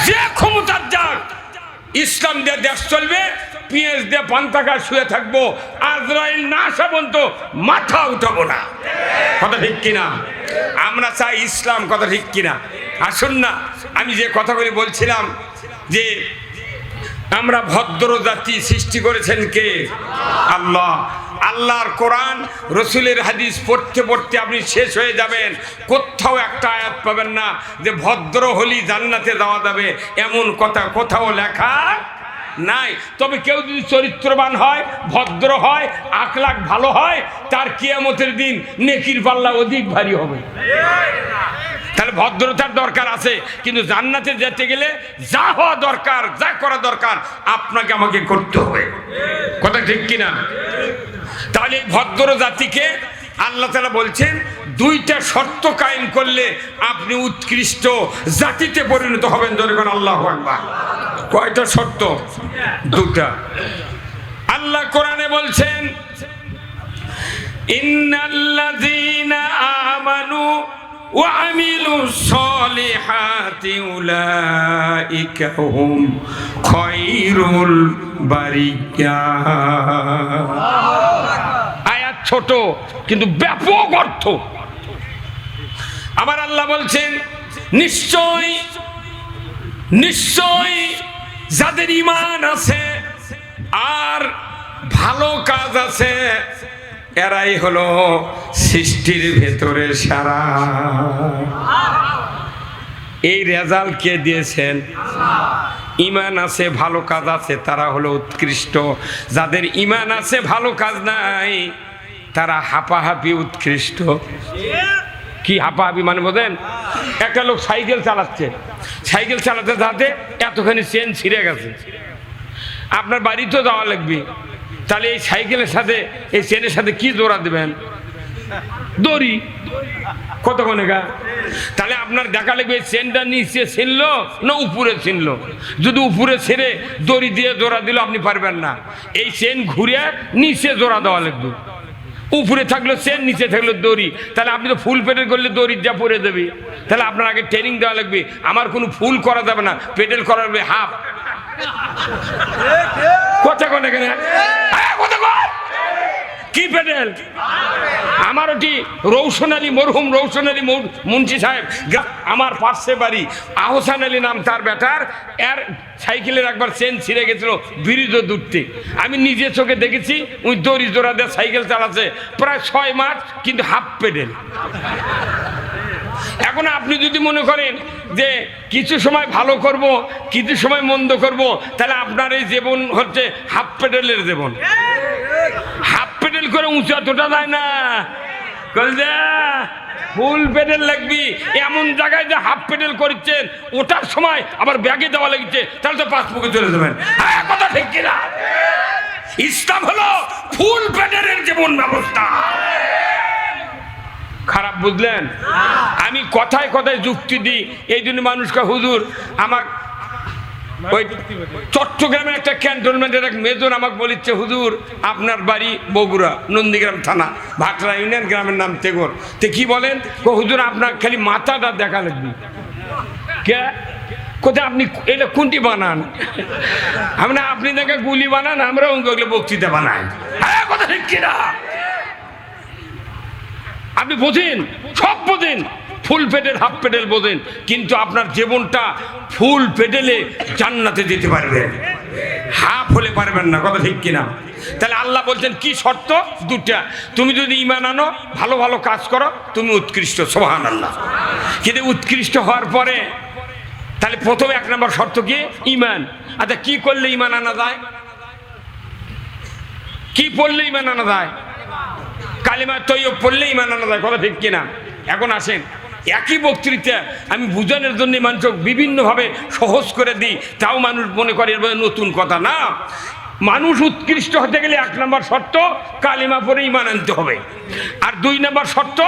যে ক্ষমতার যাক, ইসলাম দিয়ে দেশ চলবে, পিএস দিয়ে পান্তাকা শুয়ে থাকবো, আজরাইল না আসা পর্যন্ত মাথা উঠাবো না। কথা ঠিক কিনা? আমরা চাই ইসলাম, কথা ঠিক কিনা? আসুন না, আমি যে কথাগুলি বলছিলাম যে আমরা ভদ্র জাতি সৃষ্টি করেছেন কে? আল্লাহ। আল্লাহর কোরআন, রসুলের হাদিস পড়তে পড়তে আপনি শেষ হয়ে যাবেন, কোথাও একটা আয়াত পাবেন না যে ভদ্র হলি জান্নাতে যাওয়া যাবে, এমন কথা কোথাও লেখা নাই। তবে কেউ যদি চরিত্রবান হয়, ভদ্র হয়, আখলাক ভালো হয়, তার কিয়ামতের দিন নেকির পাল্লা অধিক ভারী হবে। তাহলে ভদ্রতার দরকার আছে, কিন্তু জান্নাতে যেতে গেলে যা হওয়া দরকার, যা করা দরকার আপনাকে আমাকে করতে হবে। কথা ঠিক কিনা? তাহলে এই ভদ্র জাতিকে আল্লাহ তাআলা বলছেন দুইটা শর্ত কায়েম করলে আপনি উৎকৃষ্ট জাতিতে পরিণত হবেন। যখন আল্লাহু আকবার। কয়টা শর্ত? দুটা। আল্লাহ কোরআনে বলছেন ইন্নাল্লাযীনা আমানু ওয়া আমিলুস সলিহাতি উলাইকা হুম খায়রুল বারিয়া। আয়াত ছোট কিন্তু ব্যাপক অর্থ। আমার আল্লাহ বলছেন নিশ্চয় নিশ্চয় যাদের ঈমান আছে আর ভালো কাজ আছে, এরাই হলো সৃষ্টির ভেতরে সারা। এই রেজাল্ট কে দিয়েছেন? ঈমান আছে, ভালো কাজ আছে, তারা হলো উৎকৃষ্ট। যাদের ঈমান আছে, ভালো কাজ নাই, তারা হাঁপাহাপি উৎকৃষ্ট। কি হাঁপাহাপি মানে বোঝেন? একটা লোক সাইকেল চালাচ্ছে, সাইকেল চালাতে যাতে এতখানি চেন ছিঁড়ে গেছে, আপনার বাড়িতেও যাওয়া লাগবে, তাহলে এই সাইকেলের সাথে এই চেনের সাথে কি জোড়া দেবেন? দড়ি। কতক্ষণে গা? তাহলে আপনার দেখা লাগবে চেনটা নিচে ছিনলো না উপরে ছিনলো। যদি উপরে ছেড়ে দড়ি দিয়ে জোড়া দিল আপনি পারবেন না, এই চেন ঘুরে নিচে জোড়া দেওয়া লাগবে। উপরে থাকলো চেন, নিচে থাকলো দড়ি, তাহলে আপনি তো ফুল পেডেল করলে দড়ি যা পরে দেবে। তাহলে আপনার আগে ট্রেনিং দেওয়া লাগবে, আমার কোনো ফুল করা যাবে না, পেডেল করা যাবে হাফ। কথা কোন এখানে? কি পেডেল? আমার ওটি রৌশন আলী, মরহুম রৌশন আলী মুন্সি সাহেব, আমার পাশে বাড়ি, আহসান আলী নাম তার বেটার, এর সাইকেলের একবার চেন ছিঁড়ে গেছিল ব্রিজ দূরতে। আমি নিজে চোখে দেখেছি, ওই দড়ি জোড়া দিয়ে সাইকেল চালাচ্ছে প্রায় 6 মাস, কিন্তু হাফ পেডেল। এখন আপনি যদি মনে করেন যে কিছু সময় ভালো করব, কিছু সময় মন্দ করব, তাহলে আপনার এই জীবন হচ্ছে হাফ পেডেলের জীবন। হাফ পেডেল করে উঁচা তোটা যায় না, ফুল পেডেল লাগবি। এমন জায়গায় যে হাফ পেডেল করছেন, ওটার সময় আবার ব্যাগে দেওয়া লাগছে, তাহলে তো পাঁচ মুখে চলে যাবেন। হ্যাঁ, কথা ঠিক কিনা? ইসলাম হলো ফুল পেডেলের জীবন ব্যবস্থা। খারাপ বুঝলেন? আমি কথায় কথায় যুক্তি দিই, এই জন্য মানুষকে হুজুর আমার ওই চট্টগ্রামের একটা ক্যান্টনমেন্টের এক মেজর আমাকে বলিচ্ছে, হুজুর আপনার বাড়ি বগুড়া, নন্দীগ্রাম থানা, ভাটরা ইউনিয়ন, গ্রামের নাম তেগর। তো কি বলেন? হুজুর আপনার খালি মাথাটা দেখা লাগবে। কে? কোথায় আপনি এটা কোনটি বানান? আমরা আপনি দেখে গুলি বানান, আমরা ওগুলো বক্তৃতা বানাই। হ্যাঁ, কথা ঠিক কিনা? আপনি বোঝেন, সব বোঝেন, ফুল পেডেল হাফ পেডেল বোঝেন, কিন্তু আপনার জীবনটা ফুল পেডেলে জান্নাতে যেতে পারবেন, হাফ হলে পারবেন না। কথা ঠিক কিনা? তাহলে আল্লাহ বলছেন কি শর্ত? দুটা। তুমি যদি ঈমান আনো, ভালো ভালো কাজ করো, তুমি উৎকৃষ্ট। সুবহানাল্লাহ। কিন্তু উৎকৃষ্ট হওয়ার পরে তাহলে প্রথমে 1 নম্বর শর্ত কি? ঈমান। আচ্ছা, কি করলে ঈমান আনা যায়? কি পড়লে ঈমান আনা যায়? কালিমা তৈয়ব পড়লে ঈমান আনা যায়। কথা ঠিক কিনা? এখন আসেন, একই বক্তৃতা আমি বুঝানোর জন্য মানুষ বিভিন্নভাবে সহজ করে দিই, তাও মানুষ মনে করে এর নতুন কথা না। মানুষ উৎকৃষ্ট হতে গেলে 1 নম্বর শর্ত কালিমা পড়ে ঈমান আনতে হবে, আর 2 নম্বর শর্ত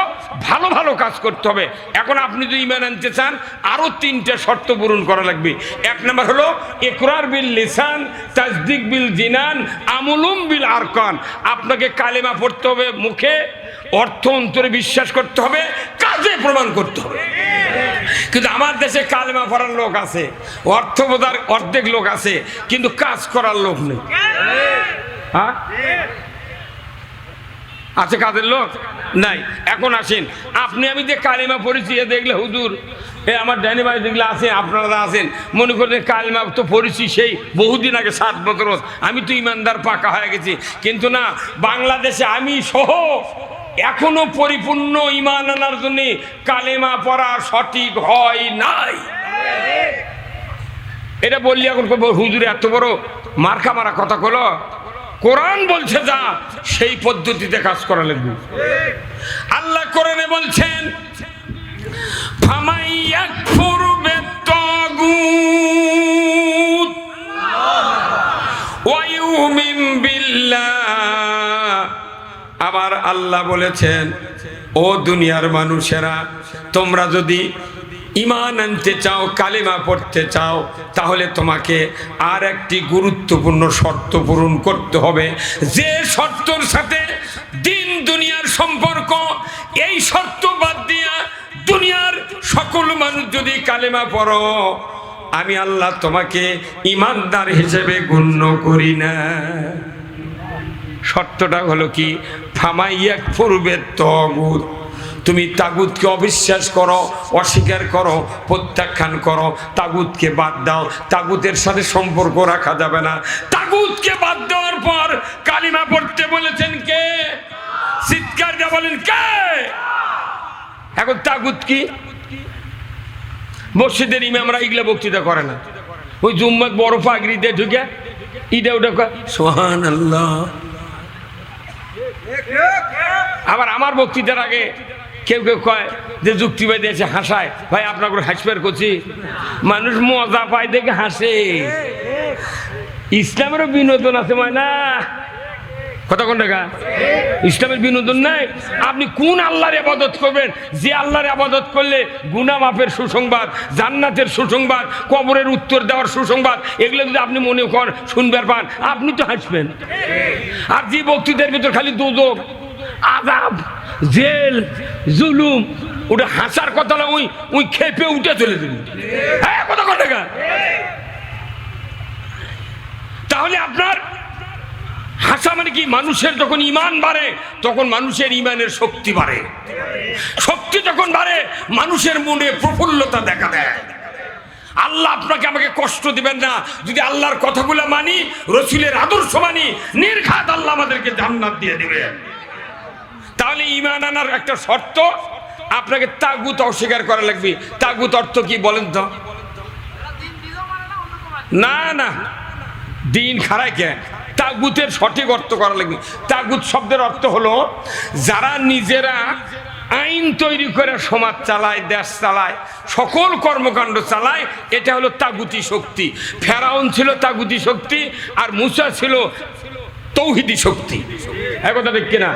ভালো ভালো কাজ করতে হবে। এখন আপনি যদি ঈমান আনতে চান, আরও 3টে শর্ত পূরণ করা লাগবে। 1 নম্বর হলো ইকরার বিল লিসান, তাসদিক বিল জিনান, আমলুম বিল আরকান। আপনাকে কালিমা পড়তে হবে মুখে, অর্থ অন্তরে বিশ্বাস করতে হবে, কাজে প্রমাণ করতে হবে। কিন্তু আমার দেশে কালেমা পড়ার লোক আছে, অর্থ বোঝার অর্ধেক লোক আছে, কিন্তু কাজ করার লোক নেই। হ্যাঁ, আছে কাজের লোক নাই। এখন আসেন, আপনি আমি যে কালিমা পড়েছি এ দেখলে হুজুর এ আমার ডাইনি ভাই যেগুলো আছে আপনারা আছেন মনে করেন কালিমা তো পড়েছি সেই বহুদিন আগে 7 বছর, আমি তো ইমানদার পাকা হয়ে গেছি। কিন্তু না, বাংলাদেশে আমি সহ এখনো পরিপূর্ণ ইমান আনার জন্য কালেমা পড়া সঠিক হয় নাই। এটা বললি এখন হুজুর এত বড় মার্কা মারা কথা কলো। কোরআন বলছে যা সেই পদ্ধতিতে কাজ করা লাগবে। আল্লাহ কোরআনে বলছেন ফামাইয়াকফুর বিত্তাগুত ওয়া ইউমিন বিল্লাহ। আবার আল্লাহ বলেছেন ও দুনিয়ার মানুষেরা, তোমরা যদি ঈমান আনতে চাও, কালেমা পড়তে চাও, তাহলে তোমাকে আর একটি গুরুত্বপূর্ণ শর্ত পূরণ করতে হবে। যে শর্তর সাথে দিন দুনিয়ার সম্পর্ক, এই শর্ত বাদ দিয়া দুনিয়ার সকল মানুষ যদি কালেমা পড়ো, আমি আল্লাহ তোমাকে ঈমানদার হিসেবে গণ্য করি না। শর্তটা হলো কি? ফামাইয়াকফুর বিত্তাগুত, তুমি তাগুতকে অবিশ্বাস করো, অস্বীকার করো, প্রত্যাখ্যান করো, তাগুতকে বাদ দাও। তাগুতের সাথে সম্পর্ক রাখা যাবে না। তাগুতকে বাদ দেওয়ার পর কালিমা পড়তে বলেছেন কে? চিৎকার দিয়ে বলেন কে? এখন তাগুত কি? মসজিদের ইমামরা এগুলা বক্তৃতা করে না, ওই জুম্মাত বড় পাগড়ি দিয়ে ঢুকে ইডা ওটা সুবহানাল্লাহ। আবার আমার বক্তৃতার আগে কেউ কেউ কয় যে যুক্তিবাদী এসে হাসায়, ভাই আপনার করে হাসপার করছি, মানুষ মজা পায় দেখে হাসে। ইসলামেরও বিনোদন আছে না কথা কোন টাকা? ইসলামের বিনোদন নাই। আপনি কোন আল্লাহর ইবাদত করবেন যে আল্লাহর ইবাদত করলে গুনাহ মাফের সুসংবাদ, জান্নাতের সুসংবাদ, কবরের উত্তর দেওয়ার সুসংবাদ, এগুলো যদি আপনি মনে করেন শুনবার পান, আপনি তো হাসবেন। আর যে বক্তৃতার ভিতর খালি দোজখ, আযাব, জেল, জুলুম, ওটা হাসার কথা না, ওই খেপে উঠে চলে যাবে। হ্যাঁ কথা কোন টাকা? তাহলে আপনার হাসা মানে কি? মানুষের যখন ঈমান বাড়ে তখন মানুষের ঈমানের শক্তি বাড়ে। শক্তি যখন বাড়ে মানুষের মনে প্রফুল্লতা দেখা দেয়। আল্লাহ আপনাকে আমাকে কষ্ট দিবেন না যদি আল্লাহর কথাগুলো মানি, রসুলের আদর্শ মানি, নির্ঘাত আল্লাহ আমাদেরকে জান্নাত দিয়ে দিবেন। তাহলে ঈমান আনার একটা শর্ত, আপনাকে তাগুত অস্বীকার করা লাগবে। তাগুত অর্থ কি বলেন তো? না না, দিন খারায় কে? তাগুতের সঠিক অর্থ করা লাগবে। তাগুত শব্দের অর্থ হলো যারা নিজেরা আইন তৈরি করে সমাজ চালায়, দেশ চালায়, সকল কর্মকাণ্ড চালায়, এটা হলো তাগুতি শক্তি। ফেরাউন ছিল তাগুতি শক্তি, আর মুসা ছিল তৌহিদি শক্তি। এই কথা ঠিক কিনা?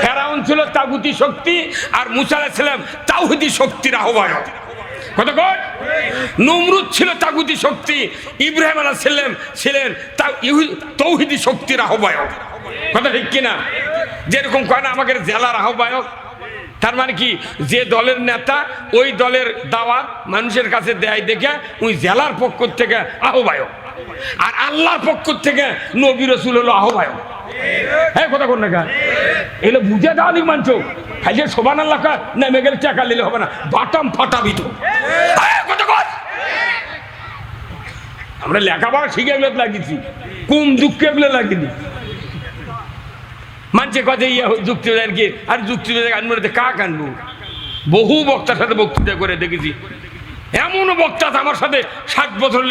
ফেরাউন ছিল তাগুতি শক্তি, আর মুসা আলাইহিস সালাম তাওহীদি শক্তির আহ্বায়ক। কথা কয়? নমরুদ ছিল তাগুতি শক্তি, ইব্রাহিম আলাইহিস সালাম ছিলেন তৌহিদি শক্তির আহ্বায়ক। কথা ঠিক কিনা? যেরকম কয় না আমাকে জেলার আহ্বায়ক, তার মানে কি? যে দলের নেতা ওই দলের দাওয়াত মানুষের কাছে দেয় দেখে ওই জেলার পক্ষ থেকে আহ্বায়ক, আর আল্লাহর পক্ষ থেকে নবী রাসূল হলো আহ্বায়ক। হ্যাঁ কথা কোন না? এগুলো বুঝে দেওয়া নি মানছো। খাইলে সুবহানাল্লাহ নেমে গেলে টাকা নিলে হবে না, বাটাম ফাটাবি তো। আমরা লেখাপড়া শিখে এগুলো লাগিয়েছি, কুম দুঃখে এগুলো লাগিনি। মানছে কথা ইয়ে যুক্তিবাদের কি? আর যুক্তিবাদের আনবো কাক আনবো? বহু বক্তার সাথে বক্তৃতা করে দেখেছি। এমনও বক্তা আমার সাথে 60 বছর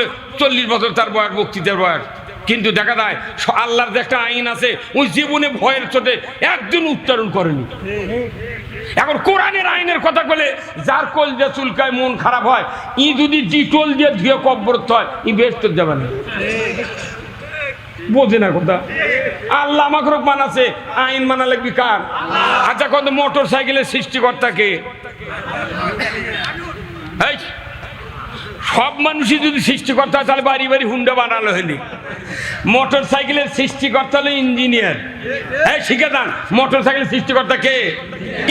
40 বছর তার বয়স, বক্তৃতার বয়স, কিন্তু দেখা যায় আল্লাহর যে একটা আইন আছে ওই জীবনে ভয়ের চোটে একদিন উচ্চারণ করেনি। এখন কোরআনের আইনের কথা বলে যার কোল যে চুলকায় মন খারাপ হয়, ই যদি ডিটোল দিয়ে ধুয়ে কবরত হয়, ই বেহেশতে যাবে না। বোঝে না কথা। আল্লাহ আমাকে মানাছে, আইন মানা লাগবে কার? আচ্ছা কত মোটর সাইকেলের সৃষ্টিকর্তাকে? সব মানুষই যদি সৃষ্টিকর্তা তাহলে বাড়ি বাড়ি হুন্ডা বানালো হয়নি। মোটর সাইকেলের সৃষ্টিকর্তা হলো ইঞ্জিনিয়ার। হ্যাঁ, শিখে যান, মোটর সাইকেলের সৃষ্টিকর্তা কে?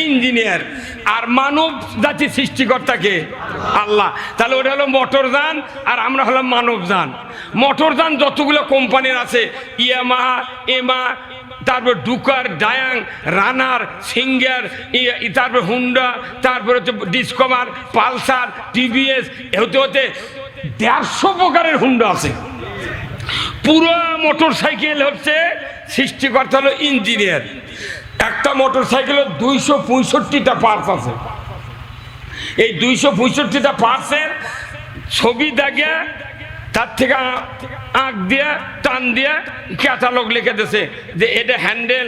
ইঞ্জিনিয়ার। আর মানব জাতির সৃষ্টিকর্তা কে? আল্লাহ। তাহলে ওটা হলো মোটর যান আর আমরা হলাম মানব যান। মোটর যান যতগুলো কোম্পানির আছে, ইয়ামাহা, এমা, তারপর ডুকার, ডায়াং, রানার, সিঙ্গার, তারপর হুন্ডা, তারপর হচ্ছে ডিসকভার, পালসার, টিভিএস, হতে হতে 150 প্রকারের হুন্ডা আছে। পুরো মোটর সাইকেল হচ্ছে সৃষ্টিকর্তা হলো ইঞ্জিনিয়ার। একটা মোটর সাইকেলের 265টা পার্টস আছে। এই 265টা পার্টসের ছবি দেখে তার থেকে আঁক দিয়ে টান দিয়ে ক্যাটালগ লিখে দিয়েছে যে এটা হ্যান্ডেল,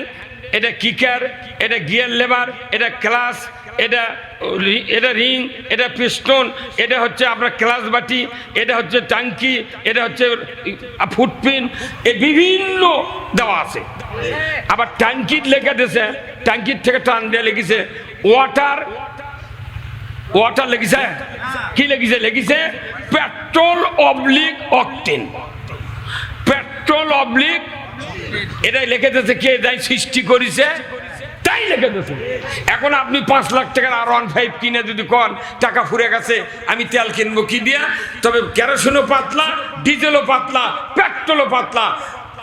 এটা কিকার, এটা গিয়ার লেবার, এটা ক্লাস, এটা রিং, এটা পিস্টন, এটা হচ্ছে আপনার ক্লাস বাটি, এটা হচ্ছে ট্যাঙ্কি, এটা হচ্ছে ফুটপিন, এ বিভিন্ন দেওয়া আছে। আবার ট্যাঙ্কির লেখা দিয়েছে, ট্যাঙ্কির থেকে টান দিয়ে লিখেছে ওয়াটার লেগেছে। কি লেগেছে? লেগেছে petrol oblique octane. Petrol oblique, এটাই লিখে দিয়েছে কে? যাই সৃষ্টি করেছে তাই লিখে দিয়েছে। এখন আপনি 5 লাখ টাকার R15 কিনে যদি কন টাকা ফুরে গেছে, আমি তেল কিনবো কি দিয়া? তবে কেরোসিনও পাতলা, ডিজেলও পাতলা, পেট্রোলও পাতলা।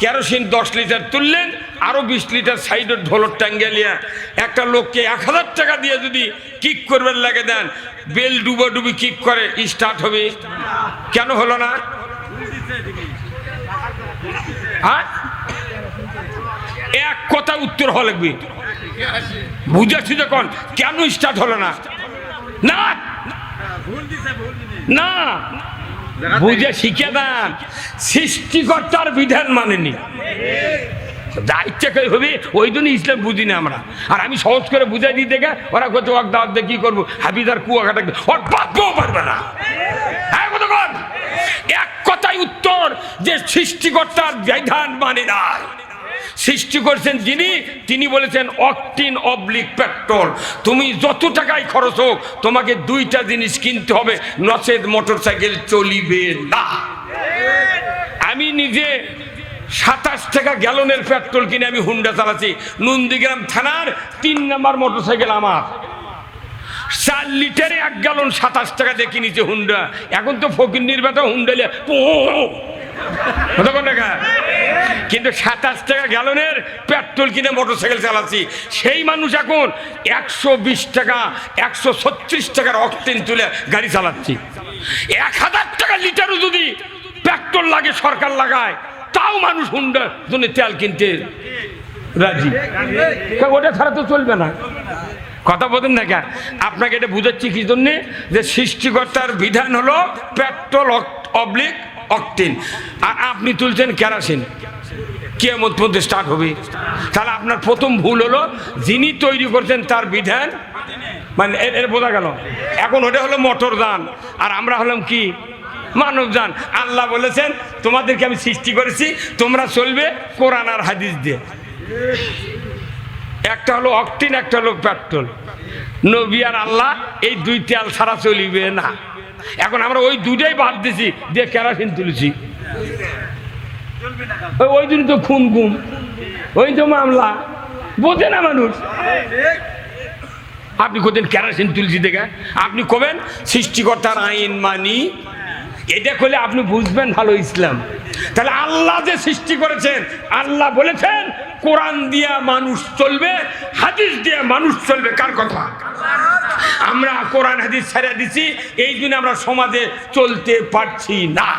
কেরোসিন 10 লিটার তুললেন, আরো 20 লিটার সাইডের ঢোলর টাঙ্গেলিয়া একটা লোককে 1000 টাকা দিয়ে যদি কিক করবেন লাগে দেন, বেল ডুবি কিক করে, স্টার্ট হবে? কেন হলো না? হ্যাঁ, এক কথা উত্তর হওয়া লাগবে। বুঝেছি যখন কেন স্টার্ট হলো না? না না, বুঝে শিখে দেন, সৃষ্টিকর্তার বিধান মানেনি। হবে ওই জন্য ইসলাম বুঝি না আমরা। আর আমি সহজ করে বুঝাই দিই দেখে ওরা কত দাওয়াত দিয়ে কি করবো, হাবিদার কুয়াকাটা ওর বাপও পারবে না। হ্যাঁ, কতক্ষণ এক কথাই উত্তর যে সৃষ্টিকর্তার বিধান মানে না। সৃষ্টি করছেন যিনি, তিনি বলেছেন অকটিন অবলিক পেট্রোল। তুমি যত টাকায় খরচ হোক তোমাকে 2টা জিনিস কিনতে হবে, নচেত মোটর সাইকেল চলিবে না। আমি নিজে 27 টাকা গ্যালনের পেট্রোল কিনে আমি হুন্ডা চালাচ্ছি। নন্দীগ্রাম থানার 3 নম্বর মোটর সাইকেল আমার। 4 লিটারে 1 গ্যালন 27 টাকা দিয়ে কিনেছে হুন্ডা। এখন তো ফকিন্নির বেটা হুন্ডা টাকা, কিন্তু 27 টাকা গ্যালনের পেট্রোল কিনে মোটরসাইকেল চালাচ্ছি। সেই মানুষ এখন 120 টাকা 136 টাকার অকটেন তুলে গাড়ি চালাচ্ছি। 1000 টাকা লিটারও যদি পেট্রোল লাগে, সরকার লাগায়, তাও মানুষ হুন্ডার জন্য তেল কিনতে রাজি। ওটা ছাড়া তো চলবে না। কথা বলেন না কেন? আপনাকে এটা বুঝাচ্ছি কি জন্যে, যে সৃষ্টিকর্তার বিধান হলো পেট্রোল অবলিক অকটেন, আর আপনি তুলছেন কেরোসিন। কিয়ামত পর্যন্ত স্টার্ট হবে। তাহলে আপনার প্রথম ভুল হলো যিনি তৈরি করছেন তার বিধান মানে এর বোঝা গেল। এখন ওটা হলো মোটর যান আর আমরা হলাম কি? মানব যান। আল্লাহ বলেছেন তোমাদেরকে আমি সৃষ্টি করেছি, তোমরা চলবে কোরআন আর হাদিস দিয়ে। একটা হলো অকটেন, একটা হলো পেট্রোল। নবী আর আল্লাহ এই 2 তেল ছাড়া চলিবে না। এখন আমরা ওই 2টাই বাদ দিছি, দিয়ে কেরোসিন তুলেছি। ওই দিন তো খুন গুম, ওই তো মামলা, বোঝে না মানুষ। আপনি কোথায় কেরোসিন তুলছি দেখে আপনি কবেন সৃষ্টিকর্তার আইন মানি, এটা করলে আপনি বুঝবেন ভালো ইসলাম। তাহলে আল্লাহ যে সৃষ্টি করেছেন, আল্লাহ বলেছেন কোরআন দিয়া মানুষ চলবে, হাদিস দিয়া মানুষ চলবে। কার কথা? আমরা কোরআন হাদিস ছেড়ে দিছি, এই জন্য আমরা সমাজে চলতে পারছি না।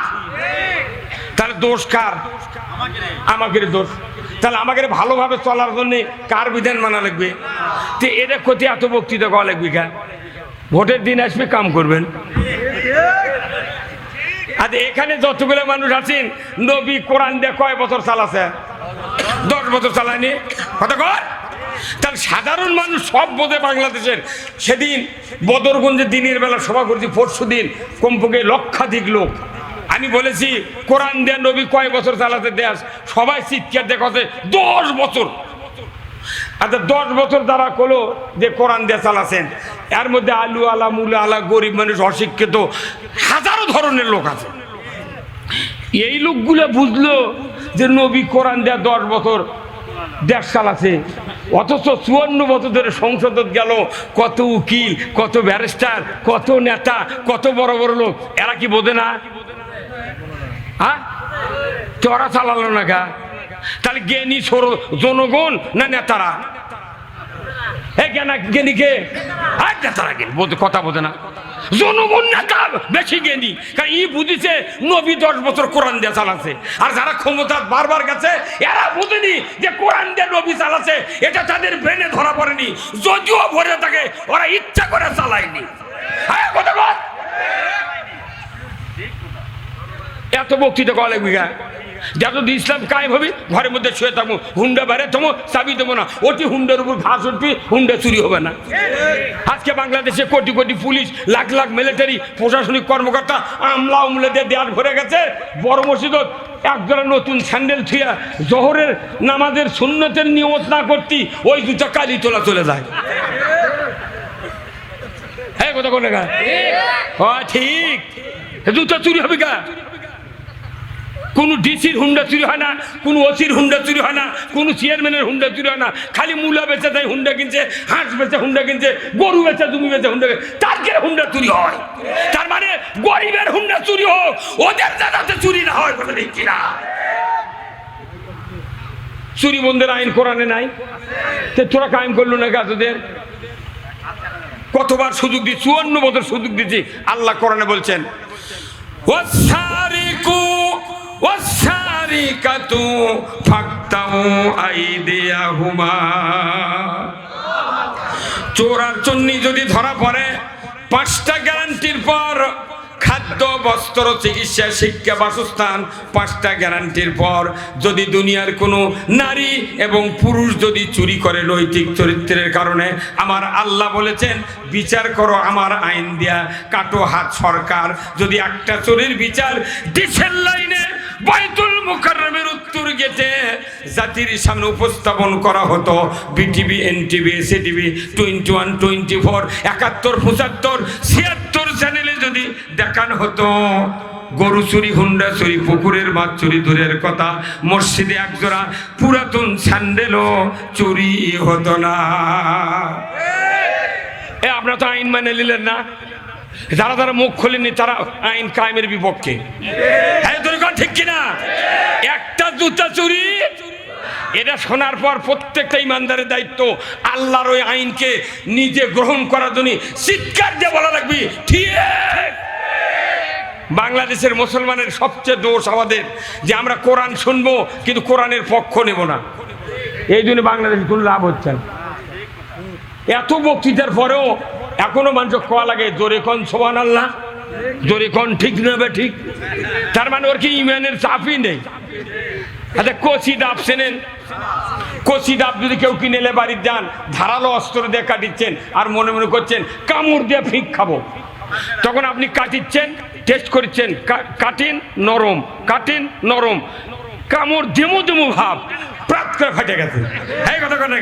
তাহলে দোষ কার? আমাদের দোষ। তাহলে আমাকে ভালোভাবে চলার জন্য কার বিধান মানা লাগবে? তো এটা ক্ষতি এত বক্তৃতা করা লাগবে কেন? ভোটের দিন আসবে, কাম করবেন। আর এখানে যতগুলো মানুষ আছেন, নবী কোরআন দিয়ে কয় বছর চালাছে? 10 বছর চালায়নি। কথা কর। তাহলে সাধারণ মানুষ সব বোঝে বাংলাদেশের। সেদিন বদরগঞ্জে দিনের বেলা সভা করছি, পরশু দিন কমপক্ষে লক্ষাধিক লোক। আমি বলেছি কোরআন দিয়ে নবী কয় বছর চালাতে দেশ? সবাই চিৎকার দেখাচ্ছে 10 বছর। আচ্ছা 10 বছর যারা করলো যে কোরআন দিয়ে চালাচ্ছেন, এর মধ্যে আলু আলা মুলা আলা গরিব মানুষ, অশিক্ষিত হাজারো ধরনের লোক আছে। এই লোকগুলো বুঝলো যে নবী কোরআন দেয়া 10 বছর দেশ চালাছে, অথচ 54 বছর ধরে সংসদ গেল, কত উকিল, কত ব্যারিস্টার, কত নেতা, কত বড় বড় লোক, এরা কি বোঝে না? হ্যাঁ, তোরা চালালো না গা? তাহলে জ্ঞানী সরো জনগণ না নেতারা? জ্ঞানীকে নেতারা জ্ঞানী কথা বোঝে না, জনগণ নেতা বেশি জ্ঞানী, কারণ ই বুঝিছে নবী 10 বছর কোরআন দিয়ে চালাচ্ছে। আর যারা ক্ষমতা বারবার গেছে এরা বুঝেনি যে কোরআন দিয়ে নবী চালাচ্ছে, এটা তাদের ব্রেনে ধরা পড়েনি, যদিও ভরে থাকে ওরা ইচ্ছা করে চালায়নি। এত বক্তৃতা কলে বিঘা যদি ইসলাম কায়েম হবে, ঘরের মধ্যে শুয়ে থাকবো, হুন্ডা বাইরে তোমার চাবি দেবো না, ওটি হুন্ডার উপর ঘাস উঠবি, হুন্ডা চুরি হবে না। আজকে বাংলাদেশে কোটি কোটি পুলিশ, লাখ লাখ মিলিটারি, প্রশাসনিক কর্মকর্তা, আমলা উমলাদের দেয়ার ভরে গেছে। বড় মসজিদত একজোড়া নতুন স্যান্ডেল থুয়া জোহরের নামাজের সুন্নতের নিয়ত না করতি, ওই দুটা কালি তোলা চলে যায়। হ্যাঁ, কথা কোনে গা? ঠিক, দুটো চুরি হবে গা? কোন ডিসির হুন্ডা চুরি হয় না, কোন ওসির হুন্ডা চুরি হয় না, কোন চেয়ারম্যানের হুন্ডা চুরি হয় না। খালি মূলা বেচে দেয় হুন্ডা কিনছে, হাঁস বেচে হুন্ডা কিনছে, গরু বেচে জমি বেচে হুন্ডা কিনছে, তার কে হুন্ডা চুরি হয়? তার মানে গরিবের হুন্ডা চুরি হোক, ওদের জায়গাতে চুরি না হয়, কথা দেখছি না। চুরি বন্ধের আইন কোরআনে নাই, তোরা কায়েম করলো না গাছদের? কতবার সুযোগ দিচ্ছি, 54 বছর সুযোগ দিচ্ছি। আল্লাহ কোরআনে বলছেন, ওয়াসারিকু ওয়াসারিকাতু ফাকতাউ আইদিয়াহুমা। চোর আর চুন্নি যদি ধরা পড়ে, 5টা গ্যারান্টির পর খাদ্য, বস্ত্র, চিকিৎসা, শিক্ষা, বাসস্থান, 5টা গ্যারান্টির পর যদি দুনিয়ার কোনো নারী এবং পুরুষ যদি চুরি করে নৈতিক চরিত্রের কারণে, আমার আল্লাহ বলেছেন বিচার করো আমার আইন দিয়া, কাটো হাত সরকার। যদি একটা চোরের বিচার ডিসেল লাইনে বাইতুল মুকাররমের উত্তর গেটে জাতির সামনে উপস্থাপন করা হতো, বিটিভি, এনটিভি, এসিটিভি, 21, 24, 71, 75, 76 চ্যানেলে যদি দেখানো হতো গরু চুরি, হুন্ডা চুরি, পুকুরের মাছ চুরি দূরের কথা, মসজিদে একজোড়া পুরাতন স্যান্ডেলও চুরি হতো না। আপনারা তো আইন মানে নিলেন না, যারা যারা মুখ খোলেননি তারা আইন কায়েমের বিপক্ষে। ঠিক কিনা? একটা জুতা চুরি, এটা শোনার পর প্রত্যেকটা ইমানদারের দায়িত্ব আল্লাহর ওই আইনকে নিজে গ্রহণ করার জন্য চিৎকার দিয়ে বলা লাগবে ঠিক। বাংলাদেশের মুসলমানের সবচেয়ে দোষ আমাদের যে আমরা কোরআন শুনবো কিন্তু কোরআনের পক্ষ নেব না, এই জন্য বাংলাদেশে কোনো লাভ হচ্ছে না। এত বক্তৃতার পরেও এখনো মানুষ কোয়া লাগে জোরে কোন সুবহানাল্লাহ, জোরে কোন ঠিক নেবে ঠিক। তার মানে ওর কি ইমানের চাপই নেই। আচ্ছা, কচি ডাব চেনেন? কচি ডাব যদি কেউ কিনে এলে বাড়ির যান, ধারালো অস্ত্র দিয়ে কাটিচ্ছেন আর মনে মনে করছেন কামড় দিয়ে ফিক খাবো, তখন আপনি কাটিচ্ছেন, টেস্ট করছেন, কাটিন নরম, কাটিন নরম, কামড় দেমু দেমু ভাব, প্রাত করে ফাটে গেছে। এই কথা কেন?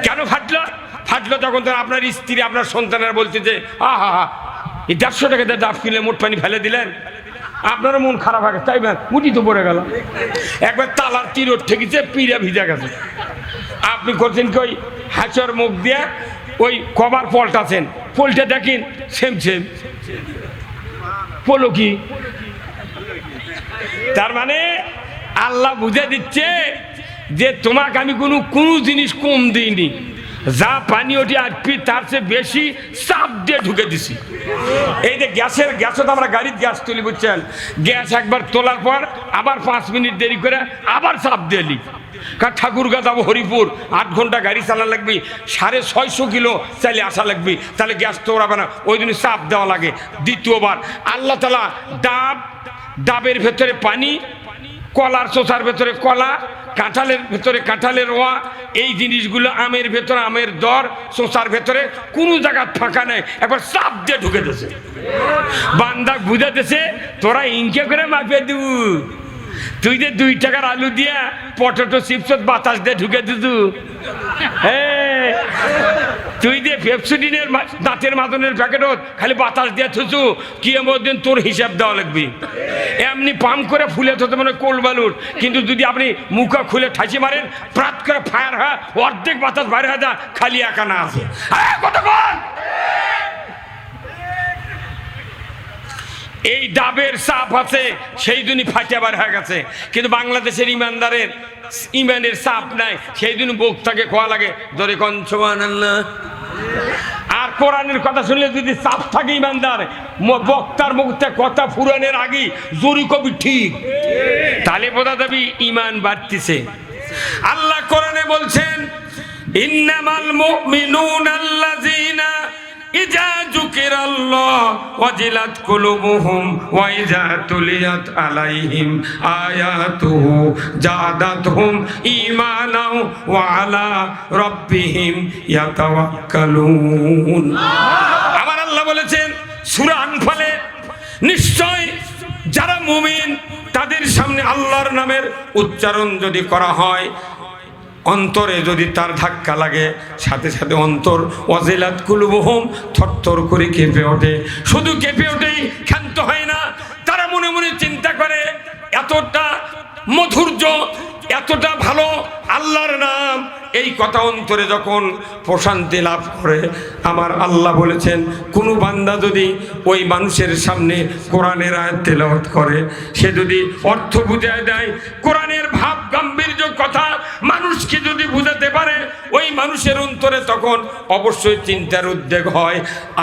কেন ফাটলো? ফাটলো তখন তো আপনার স্ত্রী, আপনার সন্তানেরা বলছে যে আহা হা, এই 150 টাকা দিয়ে ডাব কিনলে মোট পানি ফেলে দিলেন, আপনারও মন খারাপ হয়ে গেছে, তাই না? মুটি তো পড়ে গেল, একবার তালার তীরত ঠেকেছে, পিড়া ভিজা গেছে। আপনি করছেন কি ওই হাঁচর মুখ দিয়ে ওই কভার পল্টাছেন, পল্টে দেখেন সেম সেম পলো কি। তার মানে আল্লাহ বুঝে দিচ্ছে যে তোমাকে আমি কোনো জিনিস কম দিইনি, যা পানি ওটি আটপি তার চেয়ে বেশি চাপ দিয়ে ঢুকে দিছি। এই যে গ্যাসও তো আমরা গাড়ির গ্যাস তুলি, বুঝছেন? গ্যাস একবার তোলার পর আবার 5 মিনিট দেরি করে আবার চাপ দিয়ে নি, কারণ ঠাকুরগা যাবো হরিপুর, 8 ঘন্টা গাড়ি চালা লাগবে, 650 কিলো চাইলে আসা লাগবে, তাহলে গ্যাস তো ওরাবে না, ওই জন্য চাপ দেওয়া লাগে। দ্বিতীয়বার আল্লাহ তাআলা ডাবের ভেতরে পানি, কলার চোষার ভেতরে কলা, কাঁঠালের ভেতরে কাঁঠালের রোয়া, এই জিনিসগুলো আমের ভেতরে আমের দর, চোষার ভেতরে কোনো জায়গা ফাঁকা নেই, একবার চাপ দিয়ে ঢুকে দিয়েছে। বান্দা বুঝাতেছে তোরা ইনকে করে মাপিয়ে দিব, তুই যে 2 টাকার আলু দিয়া পটেটো চিপস বাতাস দিয়ে ঢুকে দিতু, তুই দিয়ে পেপসুডিনের দাঁতের মাদনের প্যাকেটত খালি বাতাস দিয়ে থুচু কিয়ামতের দিন তোর হিসাব দেওয়া লাগবে। এমনি পাম করে ফুলে থতে মানে কোল বালুর, কিন্তু যদি আপনি মুখা খুলে ঠাঁচি মারেন প্রাত করে ফায়ার হয়, অর্ধেক বাতাস বাইরে হয়, যা খালি একা না আছে। কতক্ষণ এই ডাবের চাপ আছে, সেই জন্যই ফাটিয়াবার হয়ে গেছে। কিন্তু বাংলাদেশের ইমানদারের ইমানের চাপ নাই, সেই জন্য বক্তাকে খোয়া লাগে ধরে কোন সুবহানাল্লাহ। আর কোরআনের কথা শুনলে যদি চাপ থাকে ইমানদার, বক্তার মুখতে কথা ফুরানের আগে জোরি কবি ঠিক, তাহলে বোঝা যাবে ইমান বাড়তিছে। আল্লাহ কোরআনে বলছেন ইন্নামাল মুমিনুনা আল্লাযিনা ইজা যুকিরাল্লাহ ওয়াজিলাত কুলুবুহুম ওয়া ইজা তুলিয়াত আলাইহিম আয়াতুহু জাদাতহুম ঈমানাও ওয়া আলা রাব্বিহিম ইয়াতাওয়াক্কালুন। আমার আল্লাহ বলেছেন সূরা আনফালে, নিশ্চয় যারা মুমিন তাদের সামনে আল্লাহর নামের উচ্চারণ যদি করা হয়, অন্তরে যদি তার ধাক্কা লাগে, সাথে সাথে অন্তর ওয়াজিলাত কুলুবুহুম থরথর করে কেঁপে ওঠে। শুধু কেঁপে ওঠেই ক্ষান্ত হয় না, তারা মনে মনে চিন্তা করে এতটা মধুর্য, এতটা ভালো আল্লাহর নাম, এই কথা অন্তরে যখন প্রশান্তি লাভ করে, আমার আল্লাহ বলেছেন কোনো বান্দা যদি ওই মানুষের সামনে কোরআনের আয়াত তেলাওয়াত করে, সে যদি অর্থ বুঝায় দেয়, কোরআনের ভাব গাম্ভীর্য কথা মানুষকে যদি বুঝাতে পারে, ওই মানুষের অন্তরে তখন অবশ্যই চিন্তার উদ্বেগ হয়,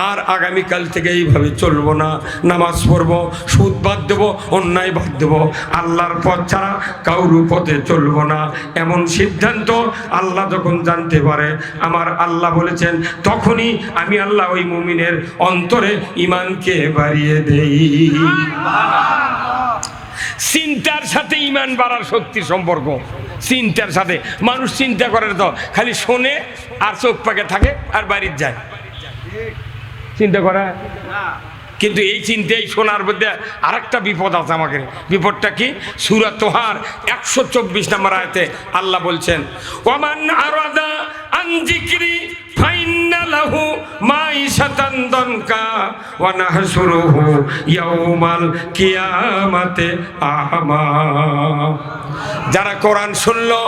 আর আগামীকাল থেকে এইভাবে চলবো না, নামাজ পড়বো, সুদ বাদ দেবো, অন্যায় বাদ দেবো, আল্লাহর পথ ছাড়া কারোর পথে চলবো না, এমন সিদ্ধান্ত আল্লাহ যখন জানতে পারে, আমার আল্লাহ বলেছেন তখনই আমি আল্লাহ ওই মুমিনের অন্তরে ঈমানকে বাড়িয়ে দেই। চিন্তার সাথে ঈমান বাড়ার শক্তির সম্পর্ক, চিন্তার সাথে। মানুষ চিন্তা করে তো খালি শোনে আর চোখ পাকে থাকে আর বাড়ির যায়, চিন্তা করে। কিন্তু এই চিন্তাই শোনার মধ্যে আরেকটা বিপদ আছে আমাকে। বিপদটা কি? সূরা তোহার 124 নম্বর আয়াতে আল্লাহ বলছেন ওয়ামান আরাদা আন যিকরি ফাইন্না লাহু মাইশাতান দনকা ওয়া নাহশুরুহু ইয়াউমাল কিয়ামাতে আ'মা। যারা কোরআন শুনলো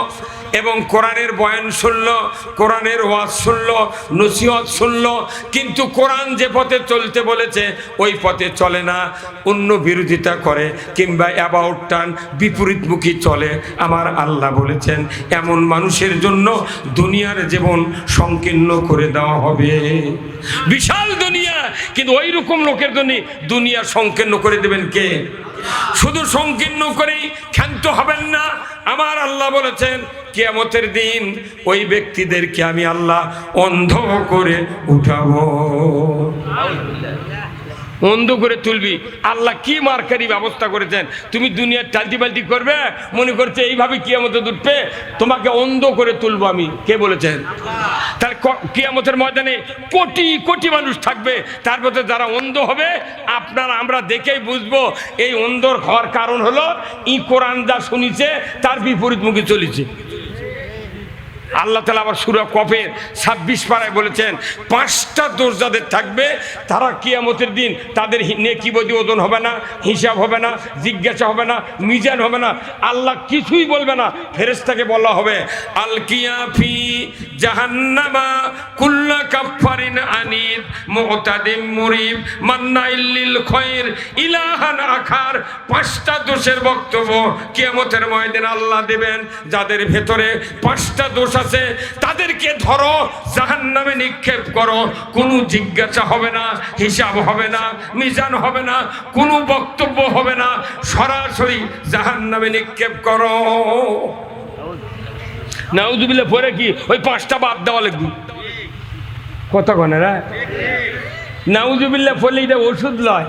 এবং কোরআনের বয়ান শুনলো, কোরআনের ওয়াজ শুনলো, নসিহত শুনলো, কিন্তু কোরআন যে পথে চলতে বলেছে ওই পথে চলে না, অন্য বিরোধিতা করে কিংবা অ্যাবাউট টার্ন বিপরীতমুখী চলে, আমার আল্লাহ বলেছেন এমন মানুষের জন্য দুনিয়ার জীবন সংকীর্ণ করে দেওয়া হবে। বিশাল দুনিয়া, কিন্তু ওই রকম লোকের জন্য দুনিয়া সংকীর্ণ করে দেবেন কে? শুধু সংকীর্ণ করেই ক্ষান্ত হবেন না, আমার আল্লাহ বলেছেন কিয়ামতের দিন ওই ব্যক্তিদেরকে আমি আল্লাহ অন্ধ করে উঠাবো। অন্ধ করে তুলবি। আল্লাহ কি মার্কারি ব্যবস্থা করেছেন, তুমি দুনিয়ার টাল্টি পাল্টি করবে মনে করছে এইভাবে কিয়ামতে উঠবে, তোমাকে অন্ধ করে তুলবো আমি। কে বলেছেন? তার কিয়ামতের ময়দানে কোটি কোটি মানুষ থাকবে, তার মধ্যে যারা অন্ধ হবে আপনারা আমরা দেখেই বুঝবো এই অন্ধর হওয়ার কারণ হলো ই কোরআন যা শুনিছে তার বিপরীতমুখী চলেছে। আল্লাহ তাআলা আবার সূরা কফের 26 পারায় বলেছেন 5টা দোষ যাদের থাকবে তারা কিয়ামতের দিন তাদের নেকি বদি ওজন হবে না, হিসাব হবে না, জিজ্ঞাসা হবে না, মিজান হবে না, আল্লাহ কিছুই বলবে না। ফেরেশতাকে বলা হবে আল কিয়াফি জাহান্নামা কুল্লা কাফারিন আনিদ মুতাদিম মুরিব মান্নাইল লিল খায়র ইলাহান আখার। 5টা দোষের বক্তব্য কিয়ামতের ময়দানে আল্লাহ দেবেন। যাদের ভেতরে 5টা দোষ আছে তাদেরকে ধরো, জাহান্নামে নিক্ষেপ করো, কোনো জিজ্ঞাসা হবে না, হিসাব হবে না, মিজান হবে না, কোনো বক্তব্য হবে না, সরাসরি জাহান্নামে নিক্ষেপ করো। নাউযুবিল্লাহ পরে কি ওই 5টা বাদ দেওয়া লাগবে? কথা কনে রা নাউযুবিল্লাহ পড়লে এটা ওষুধ লয়।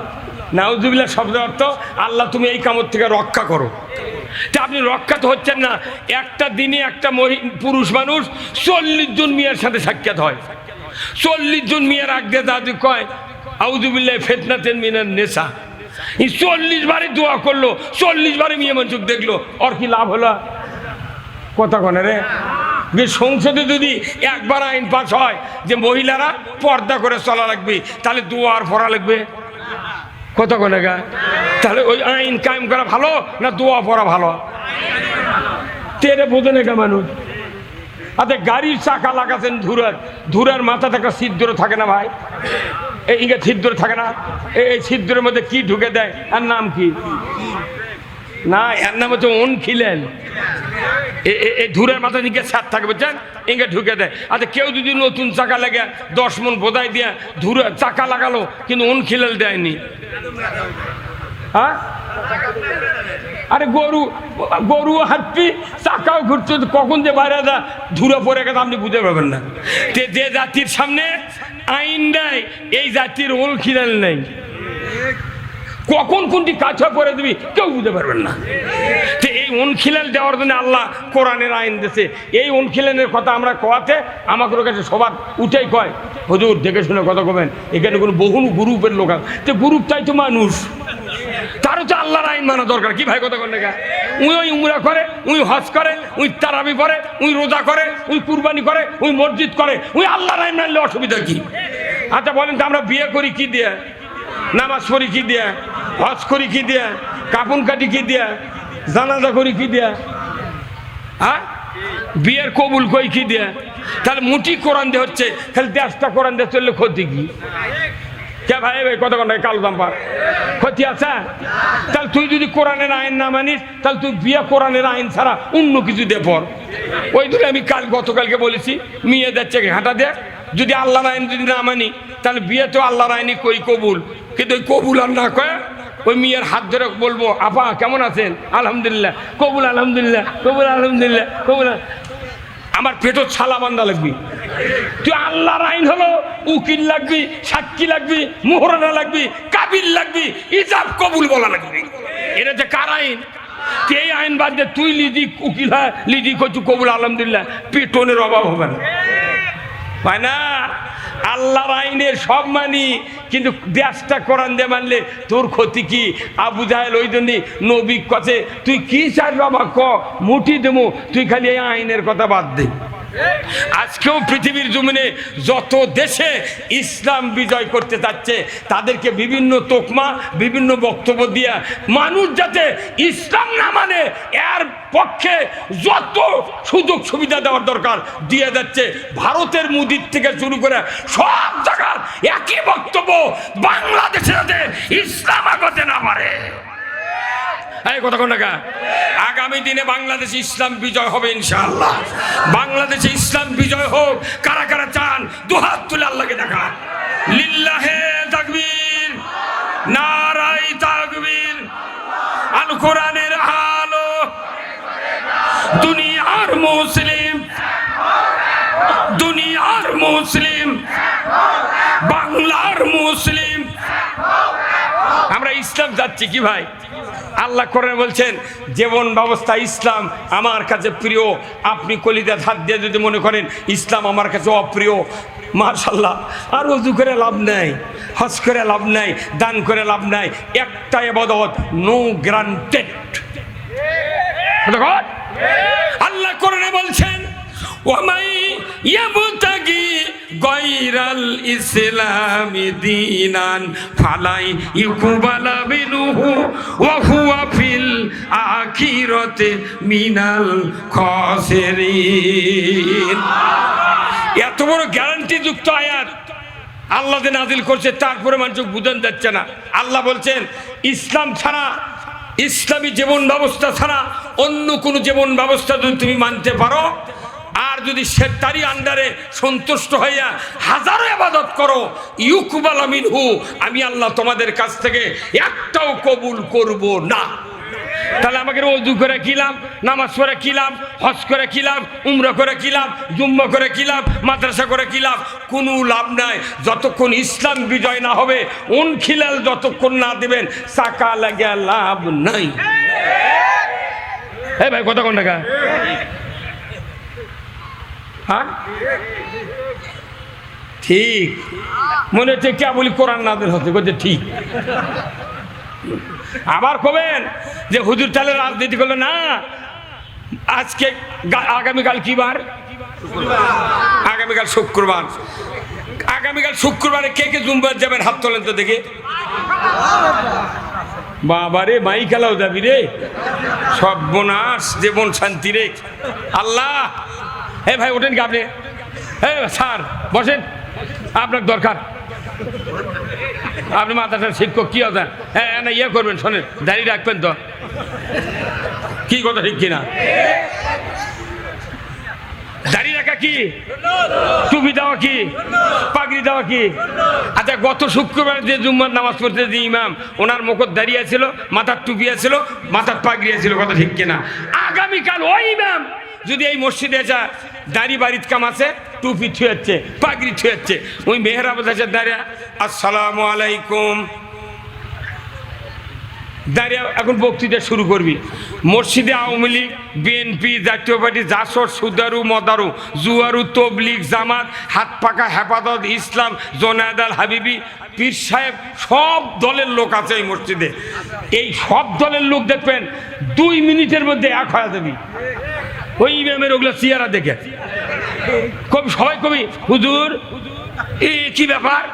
নাউযুবিল্লাহ শব্দের অর্থ আল্লাহ তুমি এই কামত থেকে রক্ষা করো। তা আপনি রক্ষা তো হচ্ছেন না। একটা দিনে একটা পুরুষ মানুষ 40 জন মিয়ার সাথে সাক্ষাৎ হয়। 40 জন মিয়ার আগে দাদু কয় আউযুবিল্লাহ ফিতনাতিন মিনান নিসা। 40 বারে দোয়া করলো, 40 বারে মিয়া মানুষ দেখলো, আর কি লাভ হলো? কথা কনে রে যে সংসদে যদি একবার আইন পাস হয় যে মহিলারা পর্দা করে চলা লাগবে, তাহলে দুয়ার পড়া লাগবে কত করে গা? তাহলে ওই আইন কায়েম করা ভালো না দোয়া পড়া ভালো? তেরে বোঝে না গা মানুষ। আচ্ছা গাড়ির চাকা লাগাচ্ছেন ধুরার মাথাতে একটা ছিদ্র থাকে না ভাই? এই ইঙ্গে ছিদ্র থাকে না? এই ছিদ্রের মধ্যে কি ঢুকে দেয়, আর নাম কি? না, এর নাম হচ্ছে খিলেন। এই ধুরের মাথা দিকে ছাদ থাকে বুঝছেন, ইঙ্গে ঢুকে দেয়। আচ্ছা কেউ যদি নতুন চাকা লাগে 10 মন বোধাই দিয়ে ধুরে চাকা লাগালো কিন্তু খিলেল দেয়নি, হ্যাঁ? আরে গরু হাঁটবি চাকাও ঘুরছে, কখন যে বাইরে যা ধুরে পড়ে গেছে আপনি বুঝতে পারবেন না। যে জাতির সামনে আইন নেই এই জাতির খিলেল নেই, কখন কোনটি কাজ করে দিবি কেউ বুঝতে পারবেন না। তো এই খিলেল দেওয়ার জন্য আল্লাহ কোরআনের আইন দিয়েছে। এই খিলেনের কথা আমরা কোয়াতে আমাদের কাছে সবার উঠেই কয়, হুজুর দেখে শুনে কথা কবেন, এখানে কোনো বহু গ্রুপের লোক আছে। তো গ্রুপটাই তো মানুষ, তারও তো আল্লাহর আইন মানা দরকার। কি ভাই কথা কন? ওই উমরা করে, ওই হজ করে, ওই তারাবি করে, ওই রোজা করে, ওই কুরবানি করে, ওই মসজিদ করে, ওই আল্লাহর আইন মানলে অসুবিধা কি? আচ্ছা বলেন তো আমরা বিয়ে করি কি দিয়ে, নামাজ পড়ি কি দিয়া, হজ করি কি দিয়া, কাপন কাটি কি দিয়া, জানাজা করি কি দিয়া, হ্যাঁ? বিয়ের কবুল কই কি দিয়া? তাহলে মুটি কোরআন দিয়ে হচ্ছে, খালি 10টা কোরআন দিয়ে চললে ক্ষতি কি? কে ভাই ভাই কত ঘন্টায় কালো দাম্পা ক্ষতি আছে? তাহলে তুই যদি কোরআনের আইন না মানিস তাহলে তুই বিয়ে কোরআনের আইন ছাড়া অন্য কিছু দিয়ে পড়। ওই দূরে আমি গতকালকে বলেছি মেয়ে যাচ্ছে ঘাটা দেখ, যদি আল্লাহর আইন যদি না মানি তাহলে বিয়ে তো আল্লাহর আইনই কই কবুল, কিন্তু ওই কবুল আর না কয়ে ওই মেয়ের হাত ধরে বলবো আপা কেমন আছেন, আলহামদুলিল্লাহ, কবুল আলহামদুলিল্লাহ, কবুল আলহামদুলিল্লাহ, কবুল। আমার পেটও ছালা বান্ধা লাগবি। তুই আল্লাহর আইন হলো উকিল লাগবি, সাক্ষী লাগবি, মোহরানা লাগবি, কাবিল লাগবি, ইজাব কবুল বলা লাগবি। এটা যে কার আইন? এই আইন বাদ দিয়ে তুই লিদি উকিল হয়, লিদি কচু কবুল আলহামদুলিল্লাহ, পেটনের অভাব হবে না, হয় না? আল্লাহর আইনের সব মানি, কিন্তু 10টা কোরআন দিয়ে মানলে তোর ক্ষতি কি? আবু জাহেল ওই জন্যই নবী কাছে তুই কি চাই বাবা ক মুঠি দেবো, তুই খালি এই আইনের কথা বাদ দে। আজকেও পৃথিবীর জমিনে যত দেশে ইসলাম বিজয় করতে যাচ্ছে তাদেরকে বিভিন্ন তোকমা, বিভিন্ন বক্তব্য দিয়ে মানুষ যাতে ইসলাম না মানে এর পক্ষে যত সুযোগ সুবিধা দেওয়ার দরকার দিয়ে যাচ্ছে। ভারতের মুদির থেকে শুরু করে সব জায়গার একই বক্তব্য, বাংলাদেশে যাতে ইসলাম আগতে না পারে। এই কথা কোন টাকা? আগামী দিনে বাংলাদেশে ইসলাম বিজয় হবে ইনশাআল্লাহ। বাংলাদেশে ইসলাম বিজয় হোক। কারা কারা চান দুহাত তুলে আল্লাহকে দেখা। লিল্লাহে তাকবীর, নারায়ে তাকবীর, আল কোরআনের আলো, দুনিয়ার মুসলিম, দুনিয়ার মুসলিম, বাংলার মুসলিম। আমরা ইসলাম যাচ্ছি কি ভাই? আল্লাহ কোরআনে বলছেন জীবন ব্যবস্থা ইসলাম আমার কাছে প্রিয়। আপনি কলিজার হাত দিয়ে যদি মনে করেন ইসলাম আমার কাছে অপ্রিয়, মাশাআল্লাহ, আর ওযু করে লাভ নাই, হজ করে লাভ নাই, দান করে লাভ নাই। একটা ইবাদত, নো গ্রান্টেড। আল্লাহ কোরআনে বলছেন ওয়ামাই ইয়াবতাগি গায়রাল ইসলামি দীনান ফালাই ইউকবালা মিনহু ওয়া হুয়া ফিল আখিরাতি মিনাল খাসিরিন। এত বড় গ্যারান্টি যুক্ত আয়াত আল্লাহ যে নাজিল করছে, তারপরে মানুষ বুঝান যাচ্ছে না। আল্লাহ বলছেন ইসলাম ছাড়া, ইসলামী জীবন ব্যবস্থা ছাড়া অন্য কোনো জীবন ব্যবস্থা যদি তুমি মানতে পারো আর যদি সে তারই আন্ডারে সন্তুষ্ট হইয়া হাজারো ইবাদত করো, ইউকবালা মিনহু, আমি আল্লাহ তোমাদের কাছ থেকে একটাও কবুল করব না। তাহলে আমাকে ওযু করে কি লাভ, নামাজ পড়ে কি লাভ, হজ করে কি লাভ, উমরা করে কি লাভ, জুম্মা করে কি লাভ, মাদ্রাসা করে কি লাভ? কোনো লাভ নাই যতক্ষণ ইসলাম বিজয় না হবে। খিলাল যতক্ষণ না দিবেন চাকা লাগে লাভ নাই। এই ভাই কথা কোন টাকা? হ্যাঁ ঠিক মনে হচ্ছে কে বলি কোরআন নাযিল হচ্ছে, বলছে ঠিক। আবার কবেন যে হুজুর তাহলে রাজনীতি করলো না। আজকে আগামীকাল কি বার? আগামীকাল শুক্রবার। আগামীকাল শুক্রবারে কে কে জুম্বার যাবেন হাত তোলেন তো দেখি। বাবারে মাই খেলাও যাবি রে, সর্বনাশ, জীবন শান্তি রে আল্লাহ। হে ভাই ওঠেন কি আপনি? হ্যাঁ স্যার বসেন, আপনার দরকার। আপনি মাদ্রাসার শিক্ষক, কি কথা? হ্যাঁ না ইয়ে করবেন, শোনেন দাঁড়িয়ে রাখবেন তো, কি কথা ঠিক কিনা? দাঁড়িয়ে রাখা কি, টুপি দেওয়া কি, পাগড়ি দেওয়া কি? আচ্ছা গত শুক্রবার যে জুম্মার নামাজ পড়তে যে ইমাম, ওনার মুখত দাঁড়িয়ে ছিল, মাথার টুপি ছিল, মাথার পাগড়ি ছিল, কথা ঠিক কিনা? আগামীকাল ওই ইমাম যদি এই মসজিদে যা দাড়ি বাড়ির কাম আছে, টুপি ছুঁয়েছে, পাগড়ি ছুঁয়েছে, ওই মেহরাব আছে দাঁড়িয়ে আসসালামু আলাইকুম দাঁড়িয়ে এখন বক্তৃতা শুরু করবি। মসজিদে আওয়ামী লীগ, বিএনপি, জাতীয় পার্টি, জাসর, সুদারু, মদারু, জুয়ারু, তবলিগ, জামাত, হাত পাকা, হেফাজত ইসলাম, জোনায়েদ আল হাবিবি, পীর সাহেব, সব দলের লোক আছে এই মসজিদে। এই সব দলের লোক দেখবেন 2 মিনিটের মধ্যে এক হয়ে যাবি ওই ইমামের ওগুলো চেহারা দেখে। কবি সবাই কবি হুজুর কি ব্যাপার,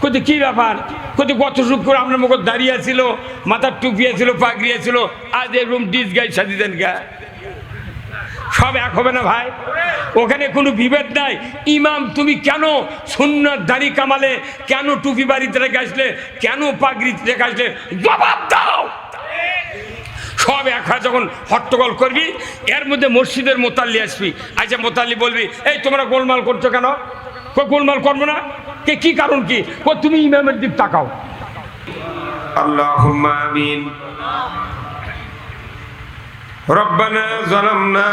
কত কি ব্যাপার, কত গত শুক্র আপনার মুখ দাঁড়িয়ে ছিল, মাথার টুপিয়ে ছিল, পাগড়িয়ে ছিল, আজ এরকম ডিস গাই সাজি দেন গা। সব এক হবে না ভাই, ওখানে কোনো বিভেদ নাই। ইমাম তুমি কেন সুন্নাত দাড়ি কামালে, কেন টুপি বাড়িতে রেখে আসলে, কেন পাগড়ি রেখে আসলে, জবাব দাও। সব এক হয় যখন হট্টগোল করবি, এর মধ্যে মসজিদের মোতাল্লি আসবি। আচ্ছা মোতাল্লি বলবি এই তোমরা গোলমাল করছো কেন? গোলমাল করবো না, কে কি কারণ কি? তুমি ইমামের দিক তাকাও। আল্লাহুম্মা আমিন। রব্বানা যালামনা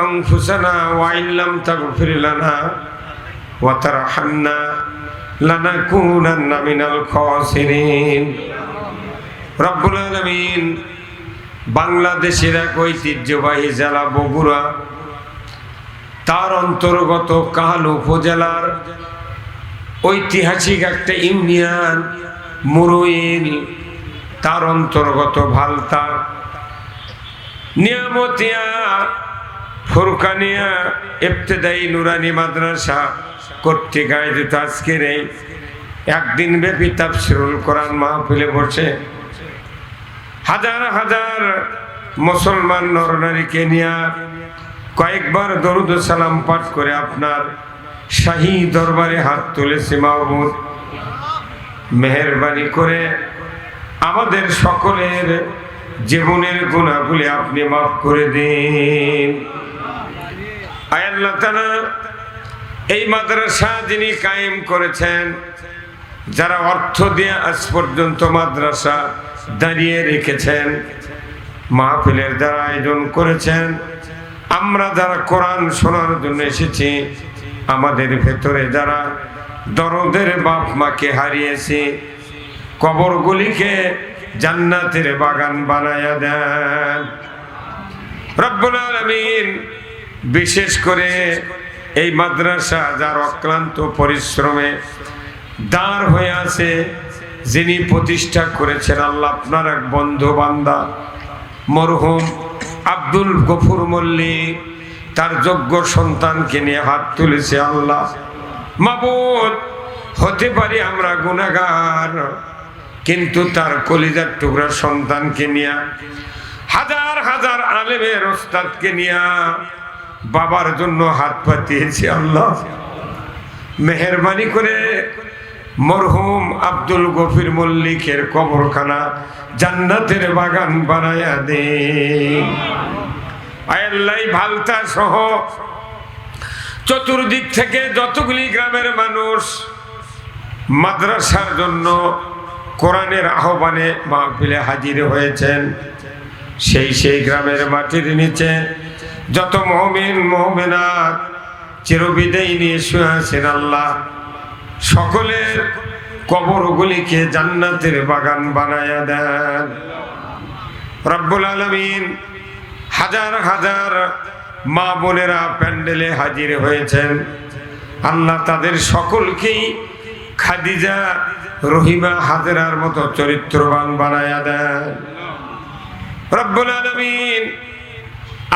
আনফুসানা ওয়া ইল্লাম তাগফির লানা ওয়া তারহামনা লানাকুনান্না মিনাল খাসিরিন। রব্বুল আলামিন বাংলাদেশের এক ঐতিহ্যবাহী জেলা বগুড়া, তার অন্তর্গত কাহাল উপজেলার ঐতিহাসিক একটা ইউনিয়ন মুরুইল, তার অন্তর্গত ভালতা, নিয়ামতিয়া ফুরকানিয়া ইবতেদায়ী নুরানি মাদ্রাসা কর্তৃক আয়োজিত আজকের এই একদিন ব্যাপী তাফসীরুল কোরআন মাহফিলে বসে হাজার হাজার মুসলমান নরনারীকে নিয়ে কয়েকবার দরুদ সালাম পাঠ করে আপনার শাহী দরবারে হাত তুলেছি। মাহমুদ মেহেরবানি করে আমাদের সকলের জীবনের গুনাহগুলি আপনি মাফ করে দিন। আয় আল্লাহ তাআলা, এই মাদ্রাসা যিনি কায়েম করেছেন, যারা অর্থ দিয়ে আজ পর্যন্ত মাদ্রাসা দাঁড়িয়ে রেখেছেন, মাহফিলের যারা আয়োজন করেছেন, আমরা যারা কোরআন শোনার জন্য এসেছি, আমাদের ভেতরে যারা দরদের বাপ মাকে হারিয়েছি, কবরগুলিকে জান্নাতের বাগান বানায়া দেন রব্বুল আলামিন। বিশেষ করে এই মাদ্রাসা যার অক্লান্ত পরিশ্রমে দাঁড় হয়ে আছে, যিনি প্রতিষ্ঠা করেছেন, আল্লাহ আপনার এক বন্ধু বান্দা মরহুম আব্দুল গফুর মল্লিক, তার যোগ্য সন্তানকে নিয়ে হাত তুলেছে। আল্লাহ মাবুদ, হতে পারি আমরা গুনাহগার, কিন্তু তার কলিজার টুকরা সন্তানকে নিয়ে, হাজার হাজার আলেমের ওস্তাদকে নিয়ে বাবার জন্য হাত পাতিয়েছি। আল্লাহ মেহেরবানি করে মরহুম আব্দুল গফির মল্লিকের কবরখানা জান্নাতের বাগান বানায়া দেন। আয় আল্লাহ, ভালতা সহ চতুর্দিক থেকে যতগুলি গ্রামের মানুষ মাদ্রাসার জন্য কোরআনের আহ্বানে মাহফিলে হাজির হয়েছেন, সেই গ্রামের মাটির নিচে যত মুমিন মুমিনাত চিরবিদায় নিয়ে শুয়ে আছেন, আল্লাহ সকলের কবরগুলিকে জান্নাতের বাগান বানায়া দেন রব্বুল আলামিন। হাজার হাজার মা বোনেরা প্যান্ডেলে হাজির হয়েছেন, আল্লাহ তাদের সকলকেই খাদিজা, রহিমা, হাজেরার মতো চরিত্রবান বানায়া দেন রব্বুল আলামিন।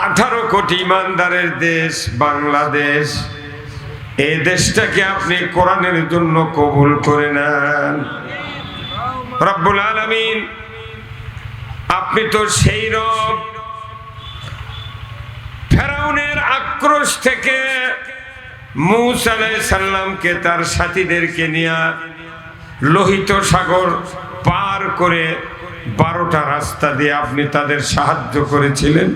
18 কোটি ইমানদারের দেশ বাংলাদেশ, এই দেশটাকে আপনি কোরআনের জন্য কবুল করে নেন রব্বুল আলামিন। আপনি তো সেই রব, ফেরাউনের আক্রোশ থেকে মূসা আলাইহিস সালামকে তার সাথীদেরকে নিয়ে লোহিত সাগর পার করে 12টা রাস্তা দিয়ে আপনি তাদের সাহায্য করেছিলেন।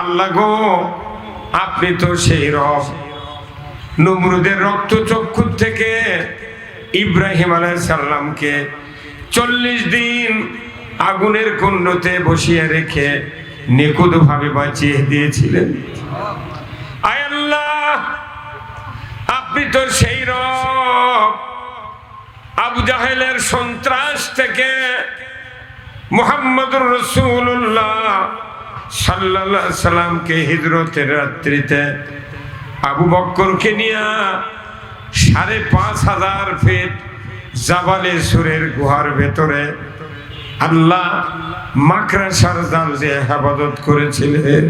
আল্লাহ গো, আপনি তো সেই রব, নমরুদের রক্তচক্ষু থেকে ইব্রাহিম আলাইহিস সালামকে 40 দিন আগুনের কুণ্ডতে বসিয়ে রেখে নিখুঁতভাবে বাঁচিয়ে দিয়েছিলেন। আয় আল্লাহ, আপনি তো সেই রব, আবু জাহেলের সন্ত্রাস থেকে মুহাম্মদুর রাসূলুল্লাহ সাল্লাল্লাহু আলাইহি সাল্লামকে হিজরতের রাত্রিতে আবু বকরকে নিয়ে 5,500 ফিট জাবালে সুরের গুহার ভেতরে আল্লাহ মাকড়সার জাল দিয়ে হেফাজত করেছিলেন।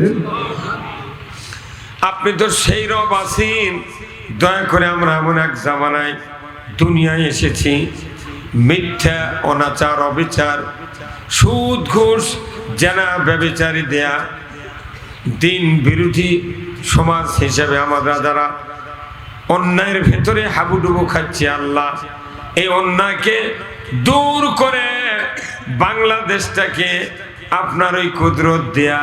আপনি তো সেই রব আছেন। দয়া করে আমরা এমন এক জামানায় দুনিয়ায় এসেছি, মিথ্যা, অনাচার, অবিচার, সুদ, ঘুষ, জেনা, ব্যভিচারী দেয়া দিন বিরোধী সমাজ হিসেবে আমরা যারা অন্যায়ের ভেতরে হাবুডুবু খাচ্ছি, আল্লাহ এই অন্যায়কে দূর করে বাংলাদেশটাকে আপনার ওই কুদরত দেয়া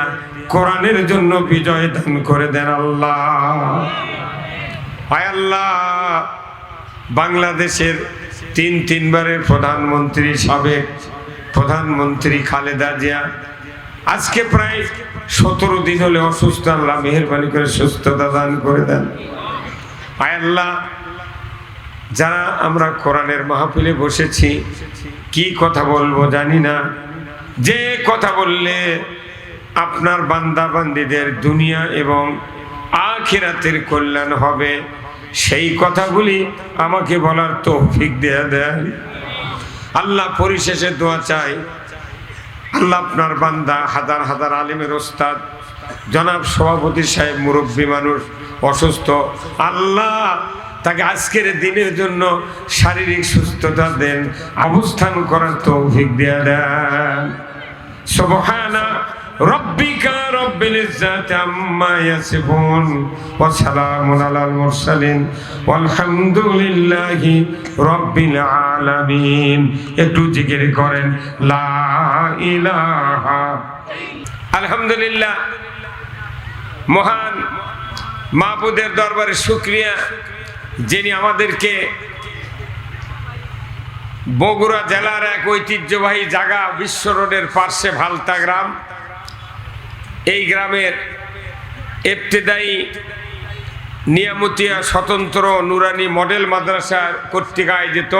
কোরআনের জন্য বিজয় দান করে দেন আল্লাহ। আয় আল্লাহ, বাংলাদেশের 3বারের প্রধানমন্ত্রী, সাবেক প্রধানমন্ত্রী খালেদা জিয়া আজকে প্রায় 17 দিন হলে অসুস্থ। আল্লাহ মেহেরবানি করে সুস্থতা দান করে দেন। আয় আল্লাহ, যারা আমরা কোরআনের মাহফিলে বসেছি, কি কথা বলবো জানি না, যে কথা বললে আপনার বান্দা বান্দীদের দুনিয়া এবং আখিরাতের কল্যাণ হবে, সেই কথাগুলি আমাকে বলার তৌফিক দেয়া দেন আল্লাহ। পরিশেষে দোয়া চাই, আল্লাহ আপনার বান্দা হাজার হাজার আলিমের ওস্তাদ জনাব সভাপতি সাহেব মুরব্বী মানুষ অসুস্থ, আল্লাহ তাকে আজকের দিনের জন্য শারীরিক সুস্থতা দেন, অবস্থান করার তৌফিক দেয়া দেন। সুবহানা রব্বিকা রব্বিল ইজ্জাতি আম্মা ইয়াসিফুন ওয়া সালামুন আলাল মুরসালিন ওয়ালহামদুলিল্লাহি রব্বিল আলামিন। একটু জিকির করেন লা ইলাহা। আলহামদুলিল্লাহ, মহান মাহবুদের দরবারে শুকরিয়া, যিনি আমাদেরকে বগুড়া জেলার এক ঐতিহ্যবাহী জায়গা বিশ্ব রোডের পার্শ্বে ভালতা গ্রাম, এই গ্রামের ইবতেদায়ী নিয়ামতিয়া স্বতন্ত্র নুরানি মডেল মাদ্রাসা কর্তৃক আয়োজিত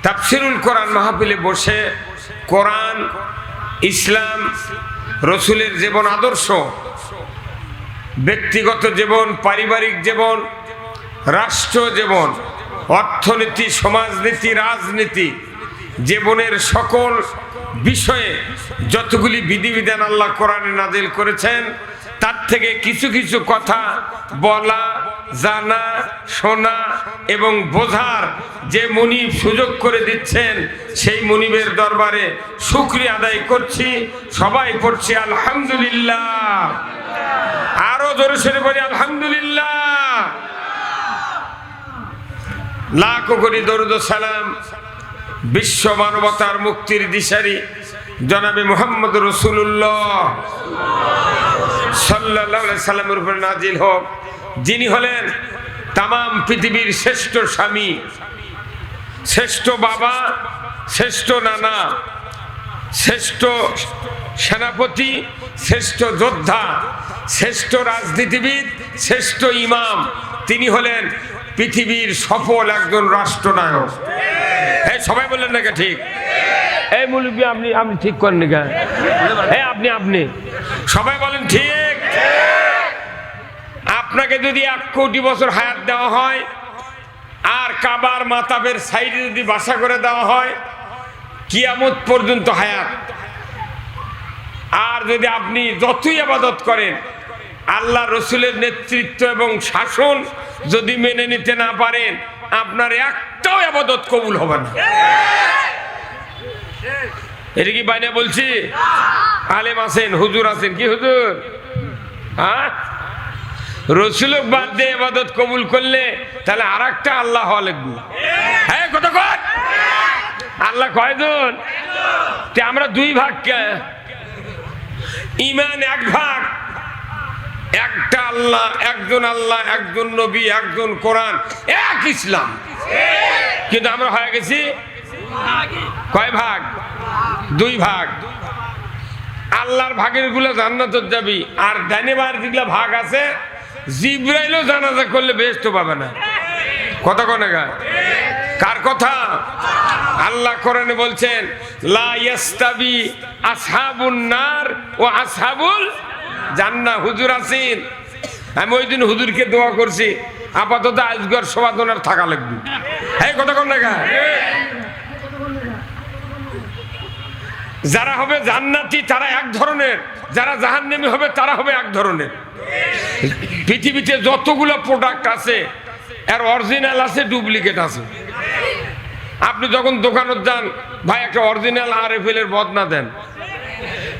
তাফসিরুল কোরআন মাহফিলে বসে কোরআন, ইসলাম, রসুলের জীবন আদর্শ, ব্যক্তিগত জীবন, পারিবারিক জীবন, রাষ্ট্র জীবন, অর্থনীতি, সমাজনীতি, রাজনীতি, জীবনের সকল বিষয়ে যতগুলি বিধিবিধান আল্লাহ কোরআনে নাজিল করেছেন, তার থেকে কিছু কিছু কথা বলা, জানা, শোনা এবং বোঝার যে মুনিব সুযোগ করে দিচ্ছেন, সেই মুনিবের দরবারে শুকরিয়া আদায় করছি। সবাই পড়ছি আলহামদুলিল্লাহ। আরো জোরে সরে বলি আলহামদুলিল্লাহ। লাখো কোটি দরুদ ও সালাম বিশ্ব মানবতার মুক্তির দিশারি জনাবে মুহাম্মদ রাসূলুল্লাহ সাল্লাল্লাহু আলাইহি সাল্লামের উপর নাজিল হোক, যিনি হলেন তামাম পৃথিবীর শ্রেষ্ঠ স্বামী, শ্রেষ্ঠ বাবা, শ্রেষ্ঠ নানা, শ্রেষ্ঠ সেনাপতি, শ্রেষ্ঠ যোদ্ধা, শ্রেষ্ঠ রাজনীতিবিদ, শ্রেষ্ঠ ইমাম। তিনি হলেন পৃথিবীর সফল একজন রাষ্ট্রনায়ক। এই সবাই বললেন নাকি ঠিক? এই মুলবি আপনি আপনি ঠিক করেন নাকি? এই আপনি সবাই বলেন ঠিক। আপনাকে যদি 1 কোটি বছর হায়াত দেওয়া হয় আর কাবার মাতাবের সাইডে যদি বাসা করে দেওয়া হয়, কিয়ামত পর্যন্ত হায়াত, আর আর যদি আপনি যতই ইবাদত করেন, আল্লাহ রসুলের নেতৃত্ব এবং শাসন যদি মেনে নিতে না পারেন, আপনার একটাও ইবাদত কবুল হবে না। এটা কি বাইরে বলছি? আলেম আছেন, হুজুর আছেন, কি হুজুর? হ্যাঁ, রসুলক বাদ দিয়ে ইবাদত কবুল করলে তাহলে আর একটা আল্লাহ হওয়া লাগবে। হ্যাঁ, কতক্ষণ? আল্লাহ কয়জন? আমরা দুই ভাগ, ইমান এক ভাগ, একটা আল্লাহ, একজন আল্লাহ, একজন নবী, একজন কোরআন, এক ইসলাম। কিন্তু আমরা হয়ে গেছি কয় ভাগ? দুই ভাগ। আল্লাহর ভাগের গুলো জান্নাতে যাবি, আর ডাইনেবার যেগুলো ভাগ আছে জিবরাইলও জানাজা করলে বেহেশত পাবে না। কথা কোনে গা? কার কথা? আল্লাহ কোরআনে বলছেন, লা ইয়াস্তাবি আসহাবুন নার ও আসহাবুল জান্নাহ। হুজুর আছেন, আমি ওই দিন হুজুরকে দোয়া করছি, আপাতত আজগর সমাধান থাকা লাগবে। এই কথা কোনে গা? যারা হবে জান্নাতি তারা এক ধরনের, যারা জাহান্নামী হবে তারা হবে এক ধরনের। পৃথিবীতে যতগুলো প্রোডাক্ট আছে এর অরিজিনাল আছে, ডুপ্লিকেট আছে। আপনি যখন দোকানত যান, ভাই একটা অরিজিনাল আরএফএল এর বদনা দেন।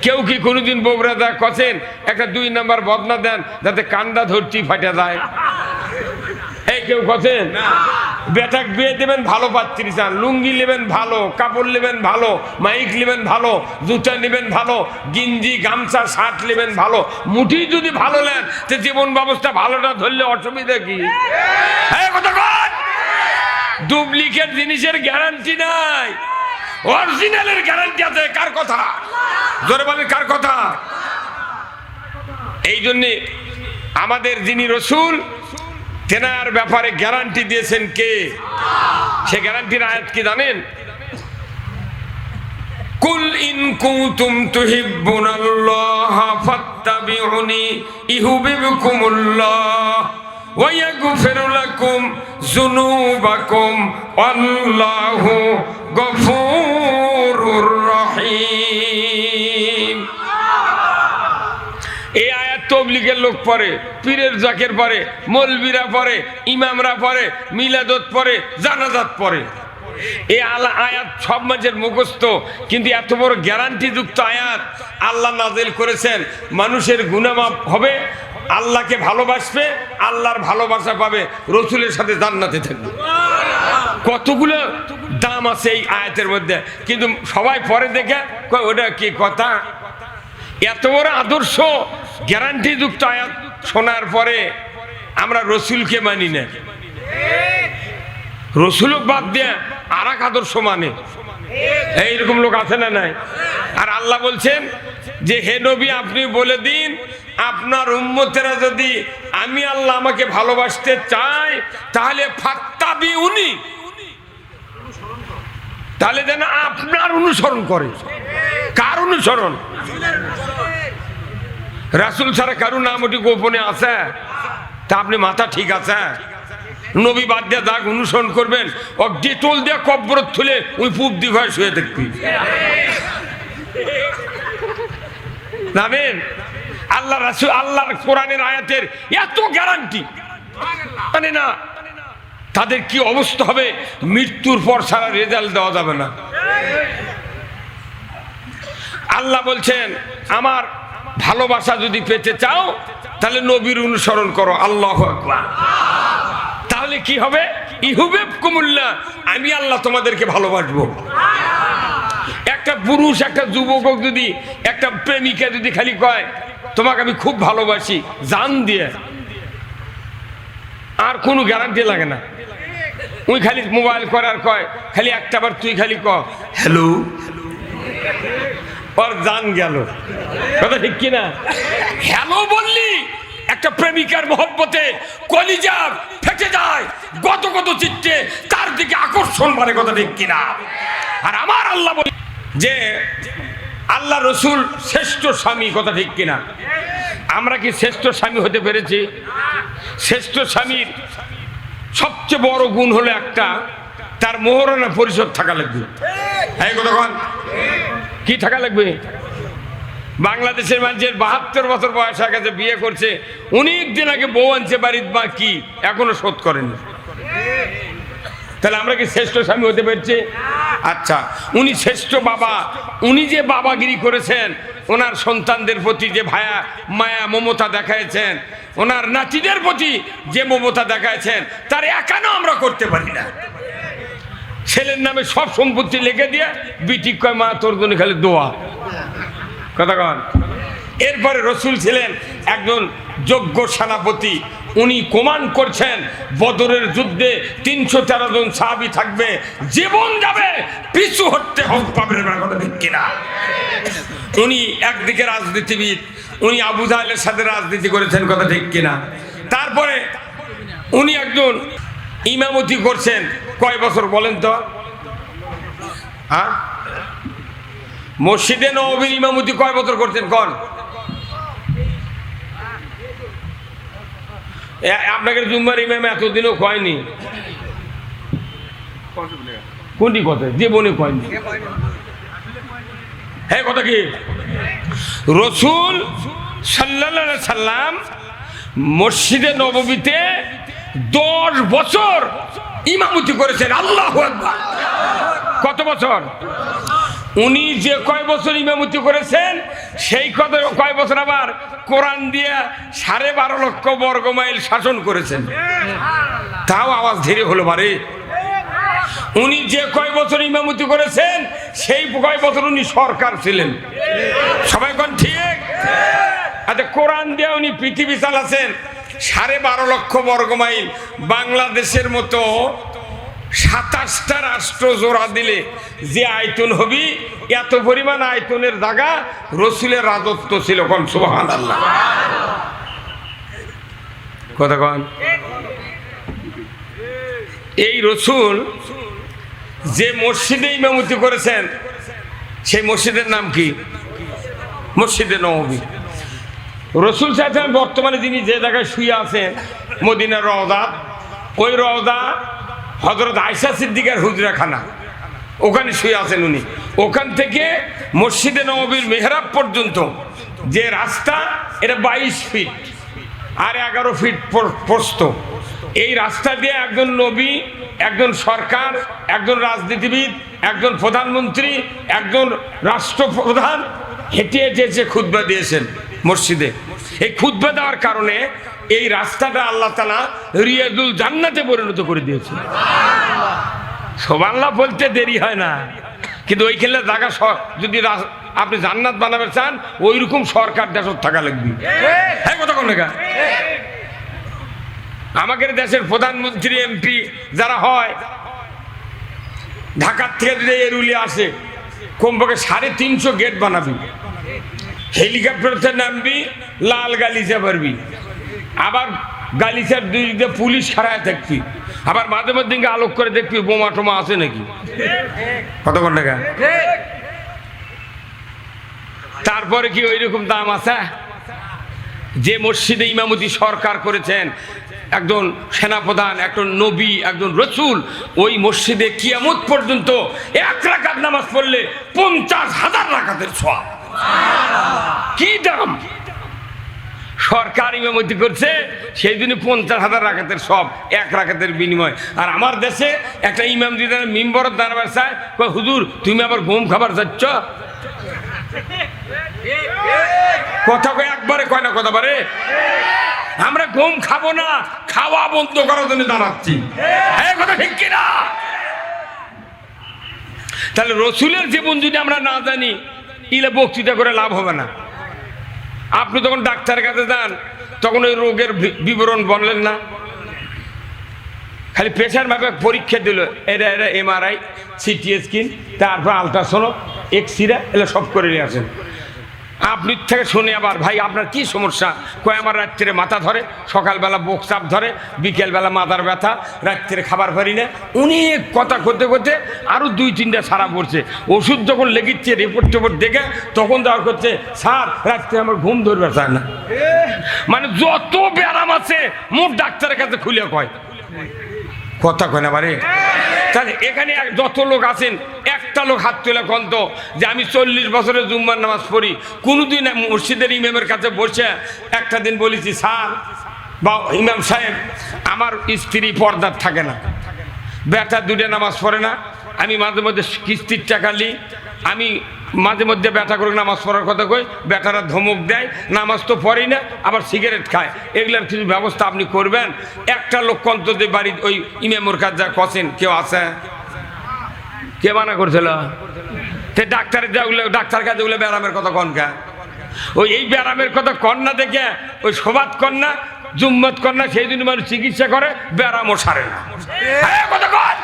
কেউ কি কোনোদিন বগুড়া দা কছেন একটা 2 নাম্বার বদনা দেন যাতে কান্দা ধরতি ফাটা যায়? এই কেউ কছেন? বেটাক বিয়ে দেবেন ভালো পাত্রী চান, লুঙ্গি নেবেন ভালো, কাপড় নেবেন ভালো, মাইক নেবেন ভালো, জুতা নেবেন ভালো, গিঞ্জি গামছা শার্ট নেবেন ভালো। মুঠি যদি ভালো নেন তো জীবন ব্যবস্থা ভালোটা ধরলে অসুবিধা কি? ডুপ্লিকেট জিনিসের গ্যারান্টি নাই, অরিজিনালের গ্যারান্টি আছে। কার কথা? জোরে বলেন, কার কথা? এই জন্যে আমাদের যিনি রসুল, তেনার ব্যাপারে গ্যারান্টি দিয়েছেন কে? সে গ্যারান্টির আয়াত কি জানেন? কুল ইন কুনতুম তুহিব্বুনাল্লাহ ফাত্তাবিউনি ইউহিব্বুকুমুল্লাহ ওয়া ইয়াগফির লাকুম যুনুবাকুম আল্লাহু গফুরুর রহিম। এই আয়াত তবলিগের লোক পড়ে, পীরের জাকের পড়ে, মৌলবীরা পড়ে, ইমামরা পড়ে, মিলাদত পড়ে, জানাজাত পড়ে। এই আয়াত সব মানুষের মুখস্থ, কিন্তু এত বড় গ্যারান্টি যুক্ত আয়াত আল্লাহ নাজিল করেছেন। মানুষের গুনাহ মাফ হবে, আল্লাহকে ভালোবাসবে, আল্লাহর ভালোবাসা পাবে, রসুলের সাথে জান্নাতে থাকবে। কতগুলো দাম আছে এই আয়াতের মধ্যে, কিন্তু সবাই পরে দেখে ওটা কি কথা। এত বড় আদর্শ গ্যারান্টি যুক্ত আয়াত শোনার পরে আমরা রসুলকে মানি না, রসুলক বাদ দিয়ে আর এক আদর্শ মানে। এইরকম লোক আছে না নাই? আর আল্লাহ বলছেন যে হে নবী, আপনি বলে দিন আপনার উম্মতেরা যদি আমি আল্লাহ আমাকে ভালোবাসতে চাই তাহলে ফাত্তাবিউনি, তাহলে যেন আপনার অনুসরণ করে। কার অনুসরণ? রাসূল ছাড়া কারো নাম ওটি গোপনে আছে? তা আপনি মাথা ঠিক আছে? নবী বাদ দিয়ে যাক অনুসরণ করবেন, ও ডেটল দিয়ে কব্বর তুলে ওই পূব দিঘায় শুয়ে দেখবি জানেন? আল্লাহ রাসূল, আল্লাহর কোরআনের আয়াতের এত গ্যারান্টি মানে না, তাদের কি অবস্থা হবে? মৃত্যুর পর সারা রেজাল্ট দেওয়া যাবে না। আল্লাহ বলছেন আমার ভালোবাসা যদি পেতে চাও তাহলে নবীর অনুসরণ করো। আল্লাহু আকবার। তাহলে কি হবে? ইউহিব্বুকুমুল্লাহ, আমি আল্লাহ তোমাদেরকে ভালোবাসবো। একটা পুরুষ, একটা যুবক যদি একটা প্রেমিকা যদি খালি কয় তোমাকে আমি খুব ভালোবাসি জান দিয়ে, আর কোনো গ্যারান্টি লাগে না। ওই খালি মোবাইল করার কয় খালি একটা বার তুই খালি ক হ্যালো, ওর জান গেল। কথা ঠিক কিনা? হ্যালো বললি একটা প্রেমিকার মহব্বতে কলিজা ফেটে যায়, গত গত চিত্তে তার দিকে আকর্ষণ বাড়ে। কথা ঠিক কিনা? আর আমার আল্লাহ বলি যে আল্লাহ রসুল শ্রেষ্ঠ স্বামী। কথা ঠিক কিনা? আমরা কি শ্রেষ্ঠ স্বামী হতে পেরেছি? শ্রেষ্ঠ স্বামীর সবচেয়ে বড় গুণ হলো একটা, তার মোহরানা পরিশোধ থাকা লাগবে। এই কথা কি থাকা লাগবে? বাংলাদেশের মানুষের 72 বছর বয়স হয়ে গেছে, বিয়ে করছে, অনেক দিন আগে বউ আনছে বাড়ির, বা কি এখনো শোধ করেনি। তাহলে আমরা কি শ্রেষ্ঠ স্বামী হতে পেরেছি? আচ্ছা, উনি শ্রেষ্ঠ বাবা। উনি যে বাবাগিরি করেছেন, ওনার সন্তানদের প্রতি যে ভায়া মায়া মমতা দেখাইছেন, ওনার নাতিদের প্রতি যে মমতা দেখাইছেন, তার একানো আমরা করতে পারি না। ছেলের নামে সব সম্পত্তি লিখে দিয়ে বিটি কয় মা তোর জন্য খালি দোয়া, কথা কন। এরপরে রসুল ছিলেন একজন যোগ্য সেনাপতি। উনি কমান্ড করছেন বদরের যুদ্ধে 313 জন সাহাবী থাকবে, জীবন যাবে, পিছু হটতে হোক পাবে না, কথা ঠিক কিনা? উনি একদিকে রাজনীতিবিদ, উনি আবু জাহেলের সাথে রাজনীতি করেছেন, কথা ঠিক কিনা? তারপরে উনি একজন ইমামতি করছেন কয় বছর বলেন তো? হ্যাঁ, মসজিদে নববীর ইমামতি কয় বছর করছেন কোন? আপনাকে জুম্মার ইমাম এতদিনও কয়নি, কোনটি কথা জীবনে কয়নি। হ্যাঁ, কথা কি? রসুল সাল্লাল্লাহু আলাইহি সাল্লাম মসজিদে নববীতে 10 বছর ইমামতি করেছেন। আল্লাহু আকবার! কত বছর? উনি যে কয় বছর ইমামতি করেছেন, সেই কয় বছর আবার কোরআন দিয়ে 12.5 লক্ষ বর্গ মাইল শাসন করেছেন। তাও আওয়াজ ধীরে হলো বারে। উনি যে কয় বছর ইমামতি করেছেন, সেই কয় বছর উনি সরকার ছিলেন। সবাই কোন ঠিক? আচ্ছা, কোরআন দিয়ে উনি পৃথিবী চালাচ্ছেন 12.5 লক্ষ বর্গ মাইল। বাংলাদেশের মতো 27টা রাষ্ট্র জোড়া দিলে যে আয়তন হবি, এত পরিমাণ আয়তনের জায়গা রসুলের রাজত্ব ছিল। কোন সুবহানাল্লাহ, কথা কন। এই রসুল যে মসজিদে ইমামতি করেছেন, সেই মসজিদের নাম কি? মসজিদে নববী। রসুল সাহেব বর্তমানে যিনি যে জায়গায় শুয়ে আছেন, মদিনার রওজা, ওই রওজা হযরত আয়েশা সিদ্দিকার হুজরাখানা, ওখানে শুয়ে আছেন উনি। ওখান থেকে মসজিদে নববীর মেহরাব পর্যন্ত যে রাস্তা, এটা 22 ফিট আর 11 ফিট প্রস্থ। এই রাস্তা দিয়ে একজন নবী, একজন সরকার, একজন রাজনীতিবিদ, একজন প্রধানমন্ত্রী, একজন রাষ্ট্রপ্রধান হেঁটে হেঁটে যে খুতবা দিয়েছেন মসজিদে। এই খুতবা দেওয়ার কারণে এই রাস্তাটা আল্লাহ তাআলা রিয়াদুল জান্নাতে পরিণত করে দিয়েছে। সুবহানাল্লাহ বলতে দেরি হয় না, কিন্তু ওইখানে জায়গা যদি আপনি জান্নাত বানাবে চান, ওই রকম সরকার দেশ থাকা লাগবে। হ্যাঁ, কথা কোন লেখা? আমাদের দেশের প্রধানমন্ত্রী, এমপি যারা হয়, ঢাকার থেকে যদি এরুলি আসে, কমপক্ষে 350 গেট বানাবি, হেলিকপ্টারতে নামবি, লাল গালিচা পারবি, আবার গালিচার 2 দিকে পুলিশ খাড়ায় থাকবি, আবার মাঝে মধ্যে আলোক করে দেখবি বোমা টোমা আছে নাকি। কতক্ষণ টাকা? তারপরে কি ওই রকম দাম আছে? যে মসজিদে ইমামতি সরকার করেছেন, একজন সেনাপ্রধান, একজন নবী, একজন রসুল, ওই মসজিদে কিয়ামত পর্যন্ত 1 রাকাত নামাজ পড়লে 50,000 রাকাতের সওয়াব। কি দাম! সরকার ইমামতি করছে, সেই জন্য 50,000 রাকাতের সওয়াব, 1 রাকাতের বিনিময়। আর আমার দেশে একটা ইমাম যদি মিম্বরের দাঁড়াবার চায়, হুজুর তুমি আবার গম খাবার যাচ্ছ, কথা কয় একবারে, কয় না কথা বারে। আমরা গম খাবো না, খাওয়া বন্ধ করার জন্য দাঁড়াচ্ছি। হ্যাঁ, কথা ঠিক কিনা? তাহলে রসুলের জীবন যদি আমরা না জানি, ইলে বক্তৃতা করে লাভ হবে না। আপনি যখন ডাক্তারের কাছে যান, তখন ওই রোগের বিবরণ বললেন না, খালি প্রেশার মাপে পরীক্ষা দিল, এটা MRI, CT স্ক্যান, তারপর আলট্রাসাউন্ড, এক্সরে, এগুলো সব করে নিয়ে আসেন। আপনি থেকে শুনে আবার, ভাই আপনার কি সমস্যা? কয় আমার রাত্রে মাথা ধরে, সকালবেলা বুক চাপ ধরে, বিকেলবেলা মাথার ব্যথা, রাত্রে খাবার পারি না। অনেক কথা করতে করতে আরও 2-3টা সারা পড়ছে। ওষুধ যখন লেগেছে, রিপোর্ট টিপোর্ট দেখে, তখন দেওয়ার করছে, স্যার রাত্রে আমার ঘুম ধরবে চায় না। মানে যত ব্যারাম আছে মোট ডাক্তারের কাছে খুলে কয়। কথা কয় না বারে। তাহলে এখানে যত লোক আছেন একটা লোক হাত তুলে কন্ত যে আমি 40 বছরের জুম্মার নামাজ পড়ি, কোনোদিন মসজিদের ইমামের কাছে বসে একটা দিন বলেছি স্যার বা ইমাম সাহেব আমার স্ত্রী পর্দার থাকে না, বেটা দুটো নামাজ পড়ে না, আমি মাঝে মধ্যে কিস্তির টাকা নিই, আমি মাঝে মধ্যে বেটা করে নামাজ পড়ার কথা কই, বেটারা ধমক দেয়, নামাজ তো পড়েই না, আবার সিগারেট খায়, এগুলোর কিছু ব্যবস্থা আপনি করবেন? একটা লোক অন্তত বাড়ি ওই ইমামুর কাজ যা কছেন কেউ আছে? কে মানা করছিল? তে ডাক্তারের যা ডাক্তার কাছে ওগুলো ব্যারামের কথা কনকা, ওই এই ব্যারামের কথা কন্যা দেখে ওই সবাত কন্যা জুম্মত কন্যা সেই জন্য মানুষ চিকিৎসা করে, ব্যারামও সারে না। কথা কন,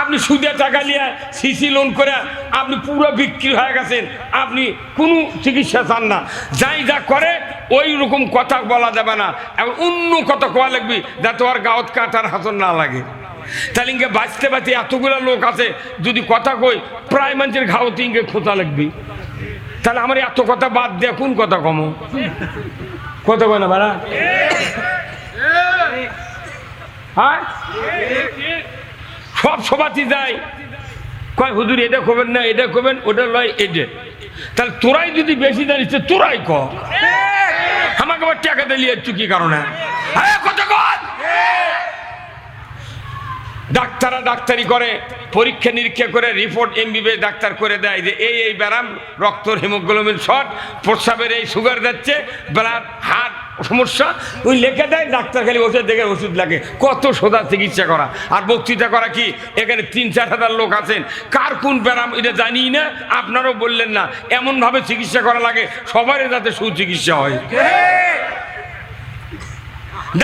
আপনি সুদে টাকা নিয়ে সিসি লোন করে আপনি পুরো বিক্রি হয়ে গেছেন, আপনি কোনো চিকিৎসা চান না, যাই যা করে ওই রকম কথা বলা যাবে না, এখন অন্য কথা কোয়া লাগবি যাতে ওর গাঁত কাটার হাতর না লাগে। তাহলে ইঙ্গে বাঁচতে বাঁচতে এতগুলো লোক আছে, যদি কথা কই প্রায় মানুষের ঘাওতে ইঙ্গে খোঁচা লাগবি, তাহলে আমার এত কথা বাদ দেয়া কোন কথা কমো? কথা কয় না ভাড়া? হ্যাঁ, সব সবাতি যায় কয় হুজুর এটা করবেন না, এটা করবেন, ওটা লয় এটা। তাহলে তোরাই যদি বেশি জানিস তোরাই ক, আমাকে আবার টাকা দিলি একটু কি কারণে? ডাক্তাররা ডাক্তারি করে, পরীক্ষা নিরীক্ষা করে রিপোর্ট এমবিবিএস ডাক্তার করে দেয় যে এই এই ব্যারাম, রক্তর হিমোগ্লোবিন শর্ট, প্রস্রাবের এই সুগার যাচ্ছে, ব্লাড হার্ট সমস্যা, ওই লিখে দেয়, ডাক্তার খালি ওষুধ দেখে ওষুধ লাগে। কত সোজা চিকিৎসা করা আর বক্তৃতা করা কি? এখানে 3-4 হাজার লোক আছেন, কার কোন ব্যারাম এটা জানি না, আপনারাও বললেন না, এমনভাবে চিকিৎসা করা লাগে সবারই যাতে সুচিকিৎসা হয়।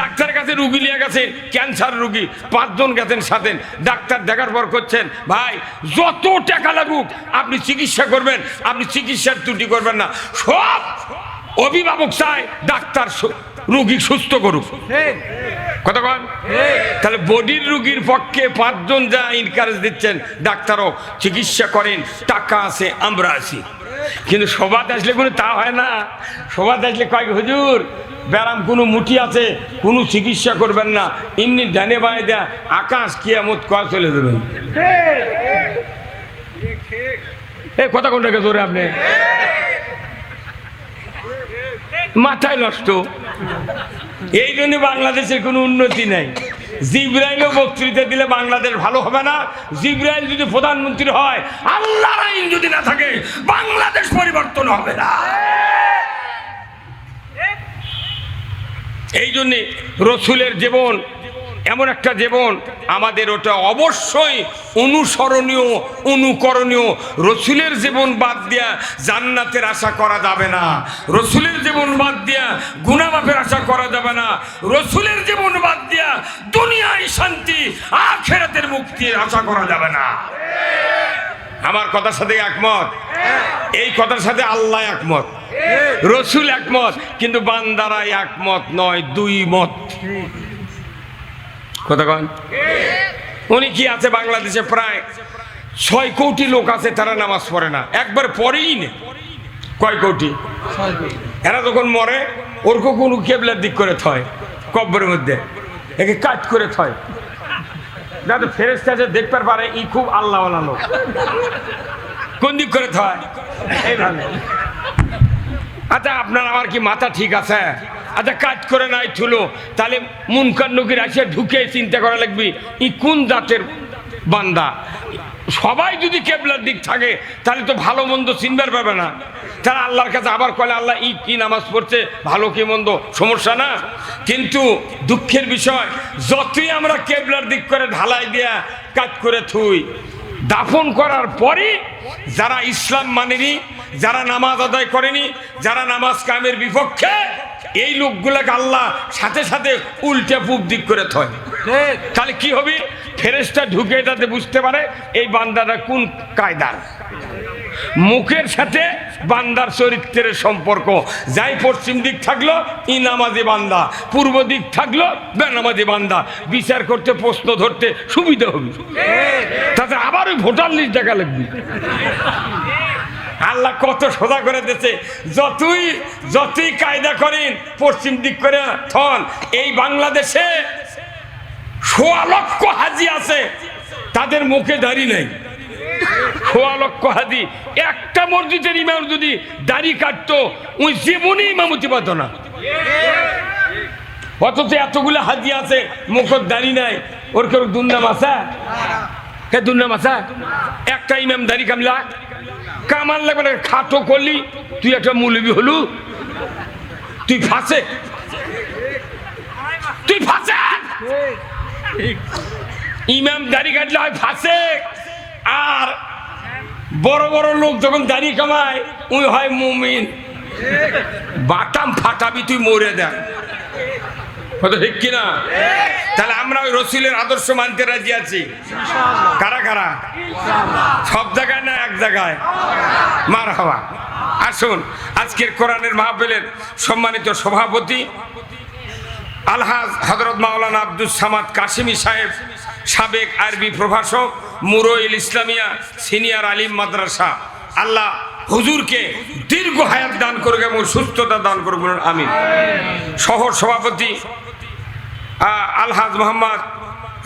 ডাক্তার কাছে রুগী নিয়ে গেছে, ক্যান্সার রুগী 5 জন গেছেন সাথে, ডাক্তার দেখার পর করছেন ভাই যত টাকা লাগুক আপনি চিকিৎসা করবেন, আপনি চিকিৎসার ত্রুটি করবেন না। সব অভিভাবক চায় ডাক্তার রুগী সুস্থ করুক, কথা কন? তাহলে বডির রুগীর পক্ষে 5 জন যা ইনকারেজ দিচ্ছেন, ডাক্তারও চিকিৎসা করেন, টাকা আছে, আমরা আছি। কিন্তু সবাত আসলে কোনো তা হয় না। সবাত আসলে কয় হুজুর ব্যারাম কোনো মুঠি আছে, কোনো চিকিৎসা করবেন না, এমনি ডানে বাঁয়ে দেয়া আকাশ কিয়ামত কয়া চলে দেবেন। এই কথা কোনটাকে জোরে আপনি মাথায় নষ্ট। এই জন্য বাংলাদেশের কোনো উন্নতি নাই। জিব্রাইলও বক্তৃতা দিলে বাংলাদেশ ভালো হবে না। জিব্রাইল যদি প্রধানমন্ত্রী হয়, আল্লাহর আইন যদি না থাকে, বাংলাদেশ পরিবর্তন হবে না। এই জন্যে রসুলের জীবন এমন একটা জীবন, আমাদের ওটা অবশ্যই অনুসরণীয়, অনুকরণীয়। রসুলের জীবন বাদ দিয়া জান্নাতের আশা করা যাবে না, রসুলের জীবন বাদ দিয়া গুনাহ-মাফের আশা করা যাবে না, রসুলের জীবন বাদ দিয়া দুনিয়ায় শান্তি, আখিরাতের মুক্তির আশা করা যাবে না। আমার কথার সাথে একমত? এই কথার সাথে আল্লাহ একমত, রসুল একমত, কিন্তু বান্দারা একমত নয়, 2 মত। কথা কন? উনি কি আছে বাংলাদেশে প্রায় 6 কোটি লোক আছে, তারা নামাজ পড়ে না, একবার পড়েই না। কয় কোটি? এরা যখন মরে ওরকম কোনো কেবলার দিক করে থয়, কব্বরের মধ্যে একে কাট করে থয়, যাতে ফেরেশতা এসে দেখতে পারে ই খুব আল্লাহওয়ালা লোক। কোন দিক করে থয়? এইভাবে। আচ্ছা আপনার আমার কি মাথা ঠিক আছে? আচ্ছা কাজ করে নাই থুলো, তাহলে মুনকার নকির আসে ঢুকে চিন্তা করা লাগবে ই কোন জাতের বান্দা। সবাই যদি কেবলার দিক থাকে তাহলে তো ভালো মন্দ চিনবার পাবে না। তারা আল্লাহর কাছে আবার কলে আল্লাহ ই কি নামাজ পড়ছে, ভালো কি মন্দ, সমস্যা না। কিন্তু দুঃখের বিষয়, যতই আমরা কেবলার দিক করে ঢালাই দিয়া কাজ করে থুই, দাফন করার পরে যারা ইসলাম মানেনি, যারা নামাজ আদায় করেনি, যারা নামাজ কায়েমের বিপক্ষে, এই লোকগুলোকে আল্লাহ সাথে সাথে উল্টে পূব দিক করে থয়। তাহলে কি হবে? ফেরেশতা ঢুকে যাতে বুঝতে পারে এই বান্দাটা কোন কায়দার। মুখের সাথে বান্দার চরিত্রের সম্পর্ক, যাই পশ্চিম দিক থাকলো ই নামাজি বান্দা, পূর্ব দিক থাকলো বেনামাজি বান্দা। বিচার করতে, প্রশ্ন ধরতে সুবিধা হবে। তাতে আবার ওই ভোটার লিস্ট দেখা লাগবে। আল্লাহ কত সোজা করে দিয়েছে। যতই কায়দা করেন পশ্চিম দিক করে থন, এই বাংলাদেশে সোয়া লক্ষ হাজি আছে, তাদের মুখে দাড়ি নেই। সোয়া লক্ষ হাজি, একটা মসজিদের ইমাম যদি দাড়ি কাটতো ওই জীবনে ইমামতি পাত না। অথচ এতগুলো হাজি আছে মুখের দাড়ি নাই, ওর কেউ দুর্নাম আসা? হ্যাঁ দুর্নাম আসা? একটা ইমাম দাড়ি কামলা কামাল লাগবে না, খাটো করলি তুই একটা মৌলবি হলু, তুই ফাঁসে, তুই ফাঁসে। ইমাম দাড়ি কাটলে হয় ফাঁসে, আর বড় বড় লোক যখন দাড়ি কামায় ওই হয় মুমিন। বাটাম ফাটাবি তুই মরে দেখ, ঠিক কিনা? তাহলে আমরা ওই রসুলের আদর্শ মানতে রাজি আছি। কারা কারা? সব জায়গায় না এক জায়গায়? মারহাবা। আসুন আজকের কোরআনের মাহফিলের সম্মানিত সভাপতি আলহাজ হযরত মাওলানা আব্দুস সামাদ কাশিমি সাহেব, সাবেক আরবি প্রভাষক, মুরইল ইসলামিয়া সিনিয়র আলিম মাদ্রাসা, আল্লাহ হুজুরকে দীর্ঘ হায়াত দান করুক এবং সুস্থতা দান করুক, আমিন। সহ সভাপতি আলহাজ মোহাম্মদ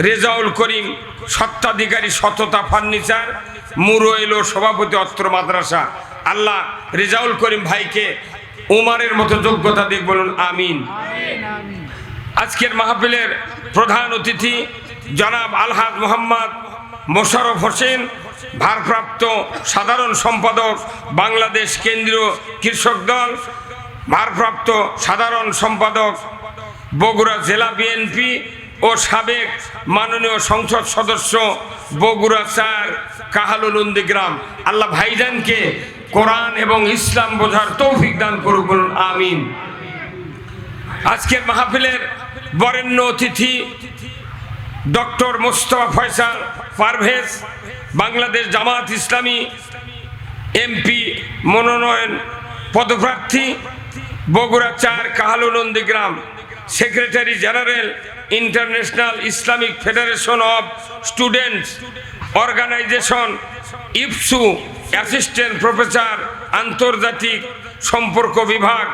রেজাউল করিম, স্বত্বাধিকারী সততা ফার্নিচার, মুরইল সভাপতি অত্র মাদ্রাসা, আল্লাহ রেজাউল করিম ভাইকে উমারের মতো যোগ্যতা দিক, বলুন আমিন। আজকের মাহফিলের প্রধান অতিথি জনাব আলহাজ মোহাম্মদ মোশাররফ হোসেন, ভারপ্রাপ্ত সাধারণ সম্পাদক বাংলাদেশ কেন্দ্রীয় কৃষক দল, ভারপ্রাপ্ত সাধারণ সম্পাদক বগুড়া জেলা বিএনপি ও সাবেক মাননীয় সংসদ সদস্য বগুড়া ৪ কাহালুল নন্দীগ্রাম। আল্লাহ ভাইজানকে কোরআন এবং ইসলাম বোঝার তৌফিক দান করুক, বলুন আমিন। আজকের মাহফিলের বরেণ্য অতিথি ডক্টর মোস্তফা ফয়সাল পারভেজ, বাংলাদেশ জামাত ইসলামী এমপি মনোনয়ন পদপ্রার্থী, Bogura ৪ Kahaloo Nandigram, secretary general international islamic federation of students organization IFSU, assistant professor আন্তর্জাতিক সম্পর্ক বিভাগ,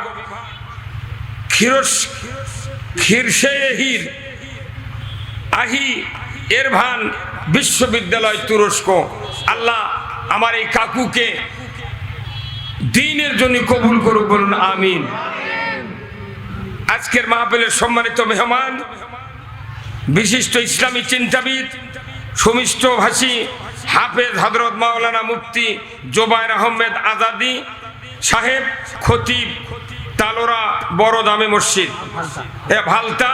খিরশেহির আহি এরভান বিশ্ববিদ্যালয়, তুরস্ক। আল্লাহ আমার এই কাকুকে দ্বীনের জন্য কবুল করুক, বলুন আমিন। আজকের মাহফিলের সম্মানিত মেহমান বিশিষ্ট ইসলামী চিন্তাবিদ, সুমিষ্টভাষী হাফেজ হযরত মাওলানা মুফতি জোবায়ের আহমেদ আজাদি সাহেব, খতিব তালোরা বড় দামে মসজিদ, ভালতা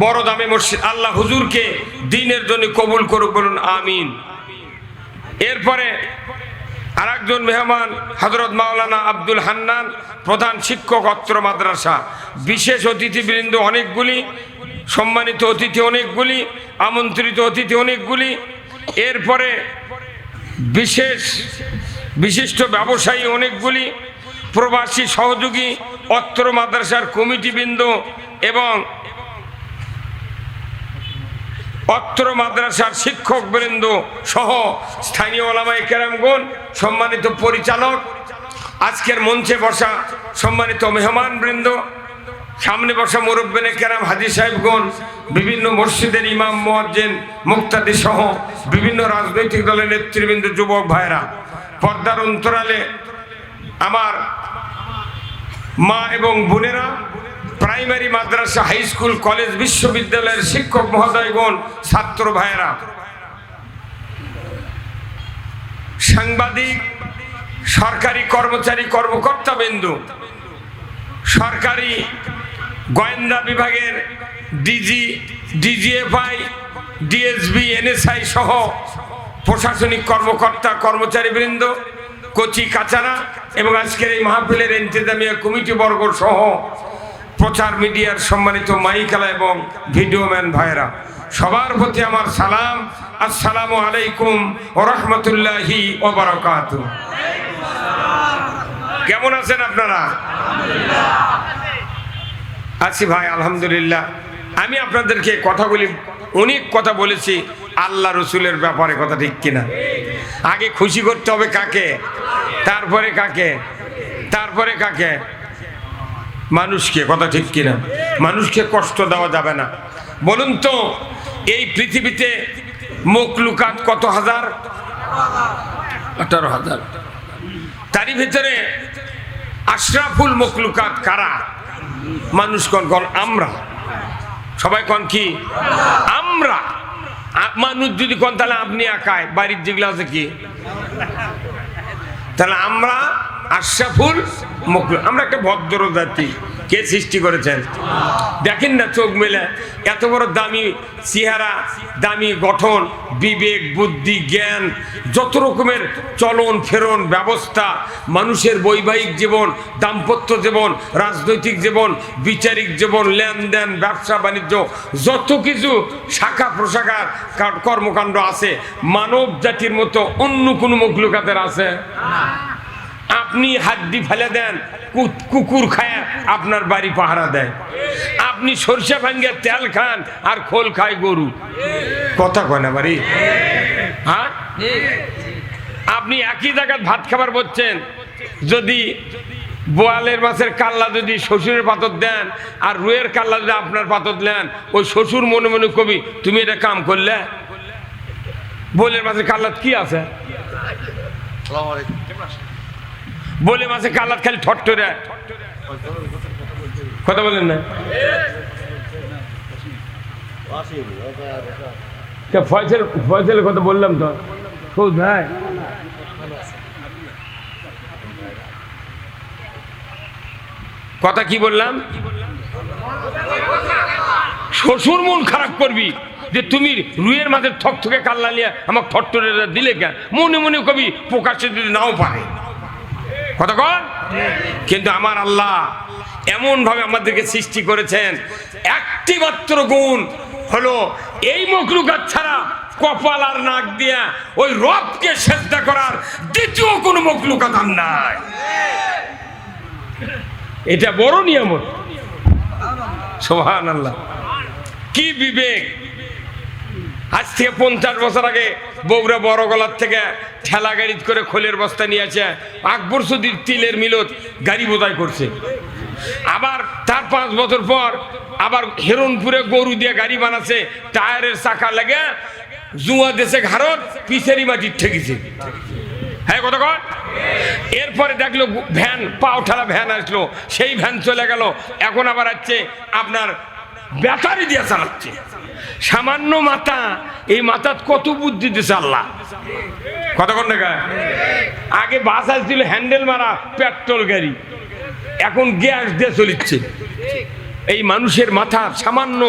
বড় দামে মসজিদ। আল্লাহ হুজুরকে দ্বীনের জন্য কবুল করুক, বলুন আমিন। এরপরে আরেকজন মেহমান হযরত মাওলানা আব্দুল হান্নান, প্রধান শিক্ষক অত্র মাদ্রাসা। বিশেষ অতিথিবৃন্দ অনেকগুলি, সম্মানিত অতিথি অনেকগুলি, আমন্ত্রিত অতিথি অনেকগুলি। এরপরে বিশিষ্ট ব্যবসায়ী অনেকগুলি, প্রবাসী সহযোগী অত্র মাদ্রাসার কমিটিবৃন্দ এবং অত্র মাদ্রাসার শিক্ষকবৃন্দ সহ স্থানীয় ওলামায়ে কেরামগণ, সম্মানিত পরিচালক, আজকের মঞ্চে বসা সম্মানিত মেহমানবৃন্দ, সামনে বসা মুরব্বিনে কেরাম, হাজী সাহেবগণ, বিভিন্ন মসজিদের ইমাম, মুয়াজ্জিন, মুক্তাদি সহ বিভিন্ন রাজনৈতিক দলের নেতৃবৃন্দ, যুবক ভাইরা, পর্দার অন্তরালে আমার মা এবং বোনেরা, প্রাইমারি মাদ্রাসা, হাই স্কুল, কলেজ, বিশ্ববিদ্যালয়ের শিক্ষক মহোদয়গণ, ছাত্র ভাইয়েরা, সাংবাদিক, সরকারি কর্মচারী, কর্মকর্তাবৃন্দ, সরকারি গোয়েন্দা বিভাগের ডিজি, ডিজিএফআই, ডিএসবি, এনএসআই সহ প্রশাসনিক কর্মকর্তা, কর্মচারীবৃন্দ, কচি কাচারা এবং আজকের এই মাহফিলের ইন্তেজামিয়া কমিটি বর্গ সহ প্রচার মিডিয়ার সম্মানিত মাইকালা এবং ভিডিওম্যান ভাইরা, সবার প্রতি আমার সালাম। আসসালামু আলাইকুম ওয়া রাহমাতুল্লাহি ওয়া বারাকাতুহু। কেমন আছেন আপনারা? আছি ভাই, আলহামদুলিল্লাহ। আমি আপনাদেরকে কথাগুলি, অনেক কথা বলেছি আল্লাহ রসুলের ব্যাপারে, কথা ঠিক কিনা? আগে খুশি করতে হবে কাকে, তারপরে কাকে, তারপরে কাকে? মানুষকে, কথা ঠিক কিনা? মানুষকে কষ্ট দেওয়া যাবে না। বলুন তো, এই পৃথিবীতে মখলুকাত কত হাজার? 18,000। তারই ভিতরে আশরাফুল মখলুকাত কারা? মানুষ কন আমরা, সবাই কন কি আমরা। মানুষ যদি কন তাহলে আপনি একাই, বাড়ির যেগুলো আছে কি, তাহলে আমরা আশরাফুল মখলুক। আমরা একটা ভদ্র জাতি। কে সৃষ্টি করেছেন? দেখেন না চোখ মেলে, এত বড় দামি চেহারা, দামি গঠন, বিবেক, বুদ্ধি, জ্ঞান, যত রকমের চলন ফেরন ব্যবস্থা, মানুষের বৈবাহিক জীবন, দাম্পত্য জীবন, রাজনৈতিক জীবন, বিচারিক জীবন, লেনদেন, ব্যবসা বাণিজ্য, যত কিছু শাখা প্রশাখার কর্মকাণ্ড আছে, মানব জাতির মতো অন্য কোনো মখলুকাতের আছে? আপনি হাড্ডি ফেলে দেন, কুকুর খায় আপনার বাড়ি পাহারা দেয়। আপনি সরষে ভাঙ্গে তেল খান আর খোল খায় গরু। কথা কয় না বাড়ি? হ্যাঁ, আপনি একই জায়গায় ভাত খাবার বলছেন, যদি বোয়ালের মাছের কাল্লা যদি শ্বশুরের পাতর দেন আর রুয়ের কাল্লা যদি আপনার পাতর দেন, ওই শ্বশুর মনে মনে কবি তুমি এটা কাম করলে। বোয়ালের মাছের কাল্লাত কি আছে? বলে মাসে কালাত খালি ঠট্টরে কথা বলেন না। ফয়সালের কথা বললাম তো ভাই, কথা কি বললাম? শ্বশুর মন খারাপ করবি যে তুমি রুইয়ের মাঝে থকথকে কাল্লা নিয়ে আমাকে ঠট্টরে দিলে কেন? মনে মনে কবি প্রকাশ্যে যদি নাও পারে। কতক্ষণ? কিন্তু আমার আল্লাহ এমন ভাবে আমাদেরকে সৃষ্টি করেছেন, একটি মাত্র গুণ হলো এই মখলুকাত ছাড়া কপাল আর নাক দিয়া ওই রবকে সেজদা করার দ্বিতীয় কোনো মখলুকাত আর নাই। এটা বড় নিয়ামত। সুবহানাল্লাহ। কি বিবেক! আজ থেকে 50 বছর আগে বগুড়া বড় গলার থেকে ঠেলা গাড়ি করে খোলের বস্তা নিয়ে আসে আকবর সদির তিলের মিলত গাড়ি বোঝাই করছে। আবার তার 5 বছর পর আবার হেরনপুরে গরু দিয়ে গাড়ি বানাচ্ছে, টায়ারের চাকা লাগে জুয়া দেশে ঘাড়ত পিছেরি মাটি ঠেকেছে। হ্যাঁ কতক্ষণ? এরপরে দেখলো ভ্যান, পাও ঠেলা ভ্যান আসলো, সেই ভ্যান চলে গেল। এখন আবার আসছে আপনার ব্যাটারি দিয়ে চালাচ্ছে। সামান্য মাথা, এই মাথাত কত বুদ্ধি দিছে আল্লাহ। কতক্ষণ দেখা? আগে বাস আসছিল হ্যান্ডেল মারা পেট্রোল গাড়ি, এখন গ্যাস দিয়ে চলিচ্ছে। এই মানুষের মাথা সামান্য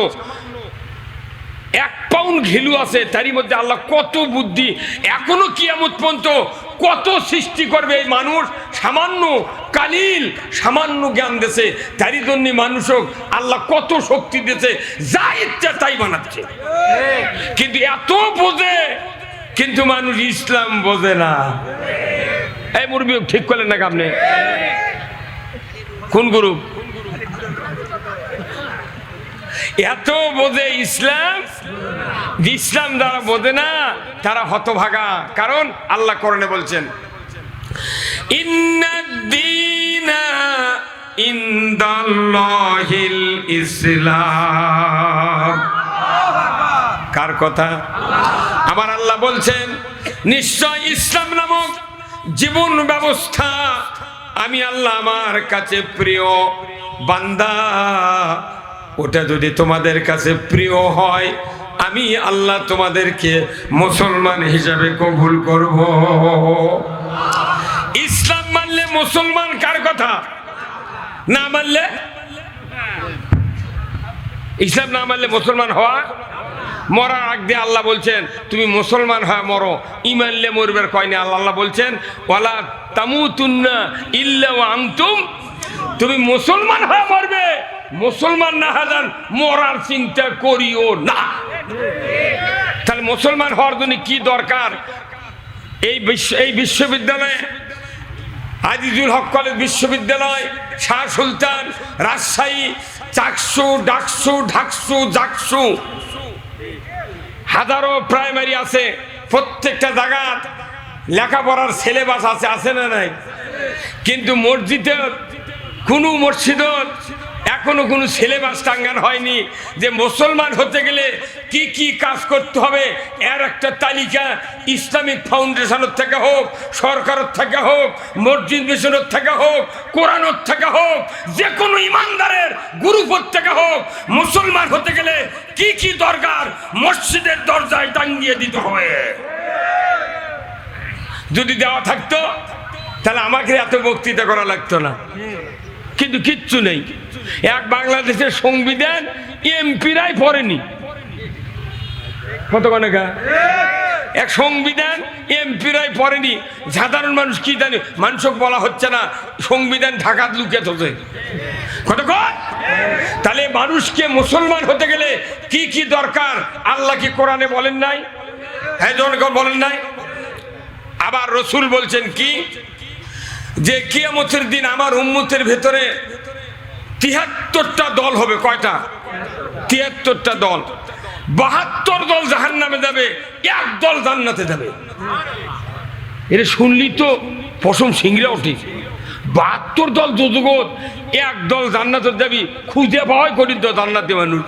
1 পাউন্ড ঘিলু আছে, তারই মধ্যে আল্লাহ কত বুদ্ধি। এখনো কিয়ামত পর্যন্ত কত সৃষ্টি করবে এই মানুষ, সামান্য কালিল সামান্য জ্ঞান দিয়েছে, তারই জন্য মানুষও আল্লাহ কত শক্তি দিয়েছে, যা ইচ্ছা তাই বানাচ্ছে। কিন্তু এত বোঝে, কিন্তু মানুষ ইসলাম বোঝে না। এই মুরব্বি ঠিক করলেন না আপনি? কোন গ্রুপ? এত বোঝে ইসলাম, ইসলাম যারা বোঝে না তারা হতভাগা। কারণ আল্লাহ কোরআনে বলছেন, ইন্নাদ-দীনা ইনদাল্লাহিল ইসলাম। কার কথা? আমার আল্লাহ বলছেন, নিশ্চয় ইসলাম নামক জীবন ব্যবস্থা আমি আল্লাহ আমার কাছে প্রিয়। বান্দা, ওটা যদি তোমাদের কাছে প্রিয় হয়, আমি আল্লাহ তোমাদেরকে মুসলমান হিসাবে কবুল করব। ইসলাম মানলে মুসলমান কার কথা? না মানলে, ইসলাম না মানলে মুসলমান হওয়া, মরার আগ দিয়ে আল্লাহ বলছেন তুমি মুসলমান হয় মরো, ইমানলে মরবের কয়নি। আল্লাহ বলছেন, ওয়ালা তামুতুন্না ইল্লা ওয়া আনতুম, তুমি মুসলমান হয়ে মরবে, মুসলমান না হাজান মরার চিন্তা করিও না। তাহলে মুসলমান হওয়ার জন্য কি দরকার? এই বিশ্ববিদ্যালয়ে আজিজুল হক কলেজ বিশ্ববিদ্যালয়, শাহ সুলতান, রাজশাহী, চাকসু, ঢাকসু, হাজারো প্রাইমারি আছে। প্রত্যেকটা জায়গার লেখাপড়ার সিলেবাস আছে, আছে না নাই? কিন্তু মসজিদের কোনো মসজিদের 1 এখনো কোনো সিলেবাস টাঙ্গানো হয়নি যে মুসলমান হতে গেলে কি কি কাজ করতে হবে। এর একটা তালিকা ইসলামিক ফাউন্ডেশনের থেকে হোক, সরকারের থেকে হোক, মসজিদ মিশনের থেকে হোক, কোরআনের থেকে হোক, যে কোনো ইমানদারের গ্রুপের থেকে হোক, মুসলমান হতে গেলে কি কি দরকার মসজিদের দরজায় টাঙ্গিয়ে দিতে হবে। যদি দেওয়া থাকতো তাহলে আমাকে এত বক্তৃতা করা লাগতো না, কিন্তু কিচ্ছু নেই। এক বাংলাদেশের সংবিধান এমপিরাই পড়েনি, কত কনেকা এক সংবিধান এমপিরাই পড়েনি। সাধারণ মানুষ কি জানে, মানুষকে বলা হচ্ছে না সংবিধান ঢাকাত লুকিয়ে থাকে কতক্ষণ। তাহলে মানুষকে মুসলমান হতে গেলে কি কি দরকার আল্লাহ কি কোরআনে বলেন নাই? হ্যাঁ জনগণ বলেন নাই? আবার রসুল বলছেন কি যে কিয়ামতের দিন আমার উম্মতের ভেতরে ৭৩টা দল হবে। কয়টা? ৭৩টা দল। ৭২ দল জাহান্নামে যাবে, এক দল জান্নাতে যাবে। এটা শুনলি তো পশম সিংড়া ওঠে। ৭২ দল দুজগত, এক দল জান্নাতে যাবি, খুঁজে পাওয়াই কঠিন তো জান্নাতি মানুষ।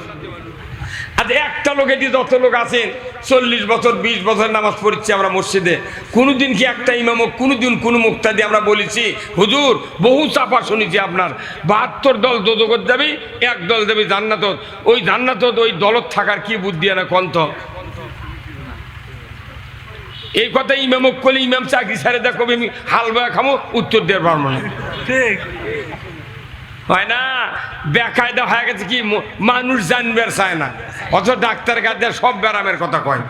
আজ একটা লোকে দিয়ে যত লোক আছেন ৪০ বছর ২০ বছর নামাজ পড়ছি আমরা মসজিদে, কোনোদিন কি একটা ইমামক কোনোদিন কোনো মুক্তা দিয়ে আমরা বলেছি হুজুর বহু চাপা শুনেছি আপনার ৭২ দল দোজগত যাবি, এক দল যাবি জান্নাতত। ওই জান্নাতত ওই দলত থাকার কি বুদ্ধি না কন্ত? এই কথা ইমামক করলে ইমাম চাকরি ছাড়ে দেখো আমি হাল বয়া খামো, উত্তর দেওয়ার পারবো না। ঠিক হয় না? বেকায়দা হয়ে গেছে কি মানুষ জানবে আর চায় না, অথচ ডাক্তার কাছে সব ব্যারামের কথা কয়।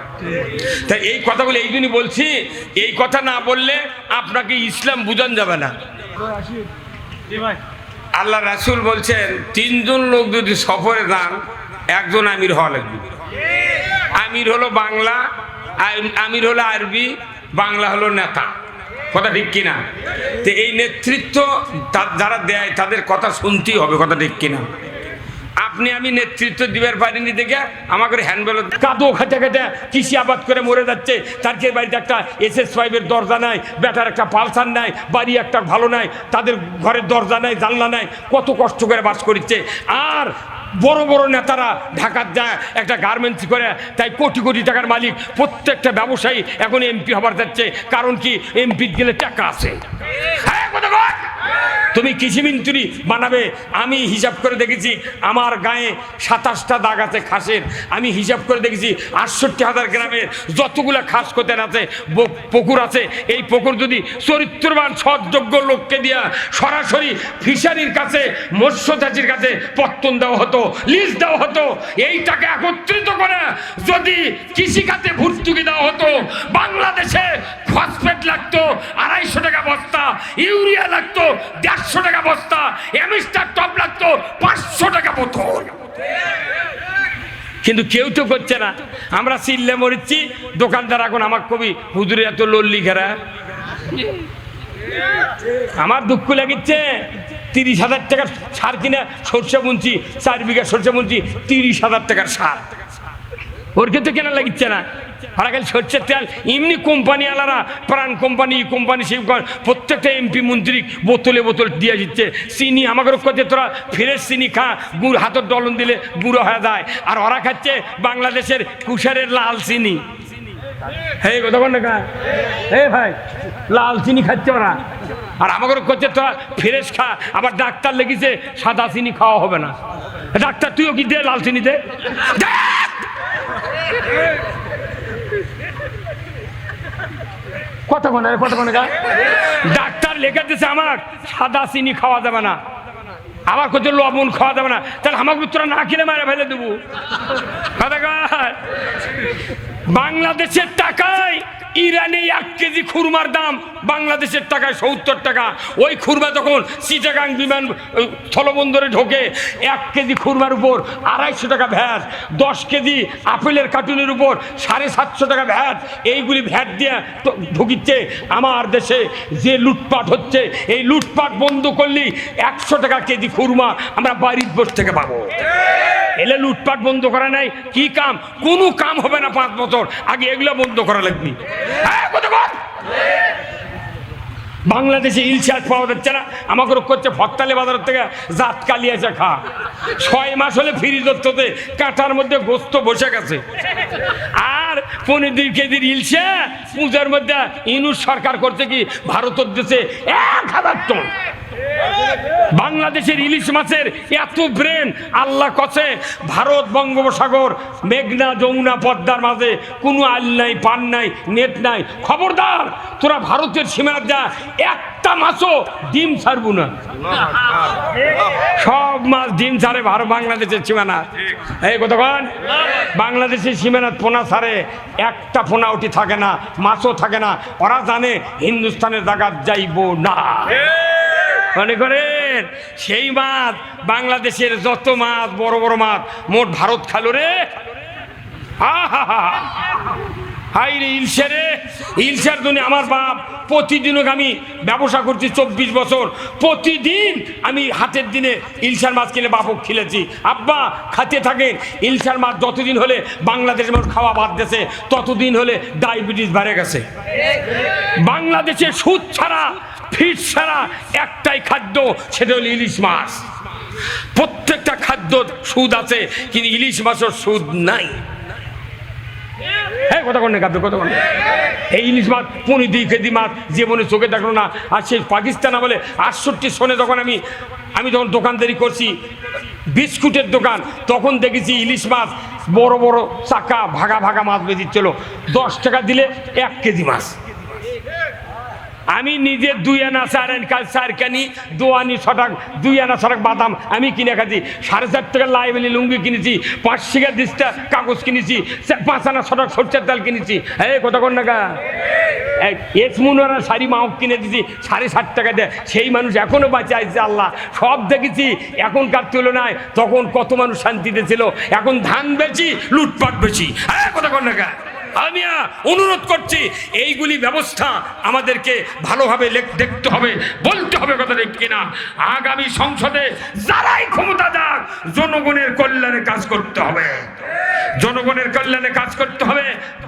তাই এই কথাগুলো এই জন্যই বলছি, এই কথা না বললে আপনাকে ইসলাম বুঝান যাবে না। আল্লাহ রাসূল বলছেন ৩ জন লোক যদি সফরে যান, একজন আমির হওয়া লাগবে। আমির হলো বাংলা, আমির হলো আরবি, বাংলা হলো নেতা। কথা ঠিক কিনা? তো এই নেতৃত্ব যারা দেয় তাদের কথা শুনতেই হবে, কথা ঠিক কিনা? আপনি আমি নেতৃত্ব দিবার পারিনি দেখে আমাকে হ্যান্ডবেল কাদো খাটে খাটে কৃষি আবাদ করে মরে যাচ্ছে। তার কে বাড়িতে একটা SS5-এর দরজা নাই, বেটার একটা পালসার নাই, বাড়ি একটা ভালো নাই, তাদের ঘরের দরজা নাই, জানলা নাই, কত কষ্ট করে বাস করছে। আর বড় বড় নেতারা ঢাকার যায় একটা গার্মেন্টস করে, তাই কোটি কোটি টাকার মালিক প্রত্যেকটা ব্যবসায়ী এখন এমপি হবার যাচ্ছে। কারণ কি? এমপি গেলে টাকা আছে। তুমি কৃষি মন্ত্রী বানাবে, আমি হিসাব করে দেখেছি আমার গায়ে ২৭টা দাগ আছে খাসের। আমি হিসাব করে দেখেছি ৬৮,০০০ গ্রামের যতগুলো খাস কোতেন আছে, পুকুর আছে, এই পুকুর যদি চরিত্রবান সৎযোগ্য লোককে দিয়া সরাসরি ফিশারির কাছে, মৎস্যচাষীর কাছে পত্তন দেওয়া হতো, লিজ দেওয়া হতো, এই টাকা একত্রিত করে যদি কৃষিখাতে ভর্তুকি দেওয়া হতো, বাংলাদেশে ফসফেট লাগতো ২৫০ টাকা বস্তা, ইউরিয়া লাগতো ১৫০ টাকা বস্তা, এমিস্টার টপ লাগতো ৫০০ টাকা বোতল। কিন্তু কেউ তো করছে না। আমরা চিল্লে মরিচ্ছি, দোকানদার এখন আমার কবি হুজুরে এত লল্লি ঘেরা। আমার দুঃখ লাগিচ্ছে ৩০,০০০ টাকার সার কিনে সরষে বুনছি, ৪ বিঘা সরষে বুনছি, ৩০,০০০ টাকার সার। ওর কিন্তু কেনা লাগিচ্ছে না। আর খালি সরষের তেল এমনি কোম্পানি আলারা, প্রাণ কোম্পানি, কোম্পানি সেই প্রত্যেকটা এমপি মন্ত্রী বোতলে বোতল দিয়ে দিচ্ছে। চিনি আমাকে করছে তোরা ফ্রেশ চিনি খা, গুড় হাতের ডলন দিলে গুঁড়ো হয়ে যায়। আর ওরা খাচ্ছে বাংলাদেশের কুশারের লাল চিনি। হ্যাঁ কথা বল না, হ্যাঁ ভাই লাল চিনি খাচ্ছে ওরা। আর আমাকে করছে তোরা ফ্রেশ খা, আবার ডাক্তার লেগেছে সাদা চিনি খাওয়া হবে না। ডাক্তার তুইও কি দে লাল চিনি দে। কতক্ষণ ডাক্তার লেখা দিচ্ছে আমার সাদা চিনি খাওয়া যাবে না, আবার কোথাও লবণ খাওয়া যাবে না। তাহলে আমাকে তোরা না খেলে মারা ফেলে দেবো। বাংলাদেশের টাকায় ইরানে ১ কেজি খুরমার দাম বাংলাদেশের টাকায় ৭০ টাকা। ওই খুরমা তখন চিটাগাং বিমান স্থলবন্দরে ঢোকে, ১ কেজি খুরমার উপর ২৫০ টাকা ভ্যাট, ১০ কেজি আপেলের কার্টুনের উপর ৭৫০ টাকা ভ্যাট। এইগুলি ভ্যাট দিয়ে ঢুকিচ্ছে। আমার দেশে যে লুটপাট হচ্ছে, এই লুটপাট বন্ধ করলেই ১০০ টাকা কেজি খুরমা আমরা বাড়ির বসে থেকে পাবো। এলে লুটপাট বন্ধ করা নাই কি কাম? কোনো কাম হবে না ৫ বছর আগে, এগুলো বন্ধ করা লাগবে। বাংলাদেশে ইলশাস পাওয়া যাচ্ছে না, আমাকে করছে ফত্তালে বাজার থেকে জাত কালিয়েছে খা। 6 মাস হলে ফ্রিজের তোতে কাঁটার মধ্যে গোস্ত বসে গেছে। আর 15 কেজির ইলশা পূজার মধ্যে ইনুস সরকার করছে কি ভারতের দেশে 1000 টন। বাংলাদেশের ইলিশ মাছের এত ব্রেন, আল্লাহ কসে ভারত বঙ্গোপসাগর মেঘনা যমুনা পদ্মার মাঝে কোনো আল নাই, পান নাই, নেট নাই। খবরদার তোরা ভারতের সীমানা যা, একটা মাছও ডিম ছাড়বো না। সব মাছ ডিম ছাড়ে ভারত বাংলাদেশের সীমানা। এই কতক্ষণ বাংলাদেশের সীমানা পোনা ছাড়ে, একটা পোনা উঠি থাকে না, মাছও থাকে না। ওরা জানে হিন্দুস্তানের জায়গা যাইব না। মনে করেন সেই মাছ বাংলাদেশের যত মাছ, বড় বড় মাছ মোট ভারত খালো রে। হাই রে ইলশা রে, ইলশার জন্য আমার বাপ প্রতিদিনও আমি ব্যবসা করছি 24 বছর, প্রতিদিন আমি হাতের দিনে ইলশার মাছ কিনে বাপক খেলেছি। আব্বা খাতে থাকে ইলশার মাছ, যতদিন হলে বাংলাদেশের মানুষ খাওয়া বাদ দিয়েছে ততদিন হলে ডায়াবেটিস বেড়ে গেছে। বাংলাদেশে সুদ ছাড়া, ফিশ ছাড়া একটাই খাদ্য, সেটা হলো ইলিশ মাছ। প্রত্যেকটা খাদ্য সুদ আছে, কিন্তু ইলিশ মাছের সুদ নাই। হ্যাঁ কথা কন খাদ্য কথা কন। এই ইলিশ মাছ 15 কেজি মাছ জীবনে চোখে দেখলো না। আর সেই পাকিস্তান আমলে 68 সনে যখন আমি যখন দোকানদারি করছি, বিস্কুটের দোকান, তখন দেখেছি ইলিশ মাছ বড় বড় চাকা ভাগা ভাগা মাছ বেঁচেছিল, 10 টাকা দিলে 1 কেজি মাছ। আমি নিজে 2 আনা 4 কানি দোয়ানি ছটাক 2 আনা ছটাক বাদাম আমি কিনে খাচ্ছি। 4.5 টাকার লাইবেলি লুঙ্গি কিনেছি, 5 টাকার 10টা কাগজ কিনেছি, 5 আনা ছটাক সরষের ডাল কিনেছি। এই কতক্ষণ টাকা এসমুনারা শাড়ি মাও কিনে দিছি 7.5 টাকা দেয়। সেই মানুষ এখনো বাঁচে আছে আল্লাহ সব দেখেছি। এখনকার তুলনায় তখন কত মানুষ শান্তিতে ছিল, এখন ধান বেশি, লুটপাট বেশি। কতক্ষণ টাকা আমি অনুরোধ করছি, এইগুলি ব্যবস্থা আমাদেরকে ভালোভাবে দেখতে হবে, বলতে হবে, কথা ঠিক কিনা। আগামী সংসদে যারাই ক্ষমতা যাক, জনগণের কল্যাণে কাজ করতে হবে, জনগণের কল্যাণে কাজ করতে হবে।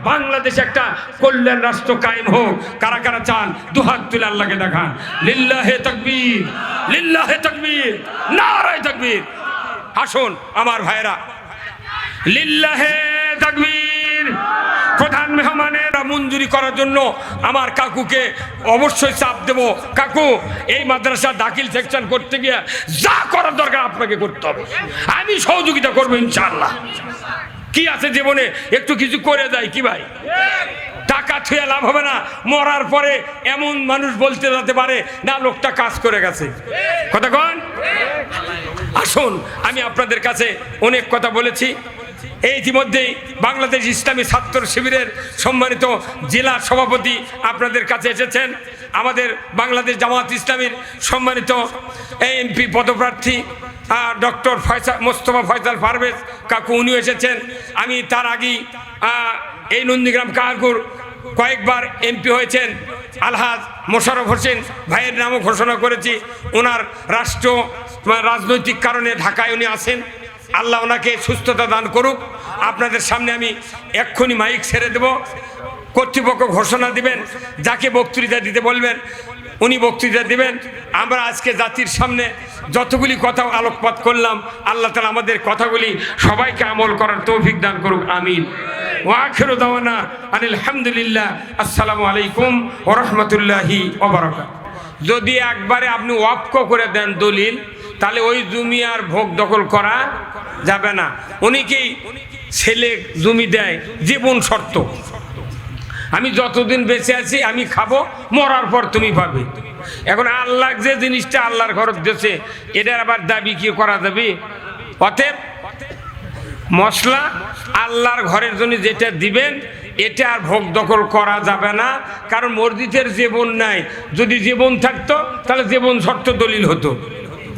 বাংলাদেশে একটা কল্যাণ রাষ্ট্র কায়েম হোক। কারা কারা চান দুহাত তুলে আল্লাহকে দেখান। লিল্লাহে তাকবীর, লিল্লাহে তাকবীর, নারায়ে তাকবীর। আসুন আমার ভাইরা, লিল্লাহে তাকবীর। প্রধান মেহমানের মঞ্জুরি করার জন্য আমার কাকুকে অবশ্যই চাপ দেব। কাকু, এই মাদ্রাসা দাখিল সেকশন করতে গিয়ে যা করার দরকার আপনাকে করতে হবে, আমি সহযোগিতা করবো ইনশাআল্লাহ। কি আছে জীবনে, একটু কিছু করে দেয় কি ভাই? টাকা ছুঁয়ে লাভ হবে না। মরার পরে এমন মানুষ বলতে যেতে পারে না লোকটা কাজ করে গেছে। কথা কন। আসুন, আমি আপনাদের কাছে অনেক কথা বলেছি। এই ইতিমধ্যেই বাংলাদেশ ইসলামী ছাত্র শিবিরের সম্মানিত জেলা সভাপতি আপনাদের কাছে এসেছেন। আমাদের বাংলাদেশ জামাত ইসলামীর সম্মানিত এমপি পদপ্রার্থী ডক্টর মোস্তফা ফয়সাল পারভেজ কাকু, উনিও এসেছেন। আমি তার আগেই এই নন্দীগ্রাম কাহারপুর কয়েকবার এমপি হয়েছেন আলহাজ মোশাররফ হোসেন ভাইয়ের নামও ঘোষণা করেছি। ওনার রাজনৈতিক কারণে ঢাকায় উনি আছেন। আল্লাহ ওনাকে সুস্থতা দান করুক। আপনাদের সামনে আমি এক্ষুনি মাইক ছেড়ে দেব, কর্তৃপক্ষ ঘোষণা দিবেন, যাকে বক্তৃতা দিতে বলবেন উনি বক্তৃতা দিবেন। আমরা আজকে জাতির সামনে যতগুলি কথা আলোকপাত করলাম, আল্লাহ তাআলা আমাদের কথাগুলি সবাইকে আমল করার তৌফিক দান করুক, আমিন। ওয়া আখিরু দাওয়ানা আনিল হামদুলিল্লাহ। আসসালামু আলাইকুম ওয়া রাহমাতুল্লাহি ওয়া বারাকাতুহু। যদি একবারে আপনি ওয়াকফ করে দেন দলিল, তাহলে ওই জমি আর ভোগ দখল করা যাবে না। অনেকেই ছেলে জমি দেয় জীবন শর্ত, আমি যতদিন বেঁচে আছি আমি খাবো, মরার পর তুমি পাবে। এখন আল্লাহ যে জিনিসটা আল্লাহর ঘর দিয়েছে, এটার আবার দাবি কি করা যাবে? অতএব মশলা আল্লাহর ঘরের জন্য যেটা দিবেন, এটা আর ভোগ দখল করা যাবে না। কারণ মসজিদের জীবন নাই, যদি জীবন থাকতো তাহলে জীবন শর্ত দলিল হতো।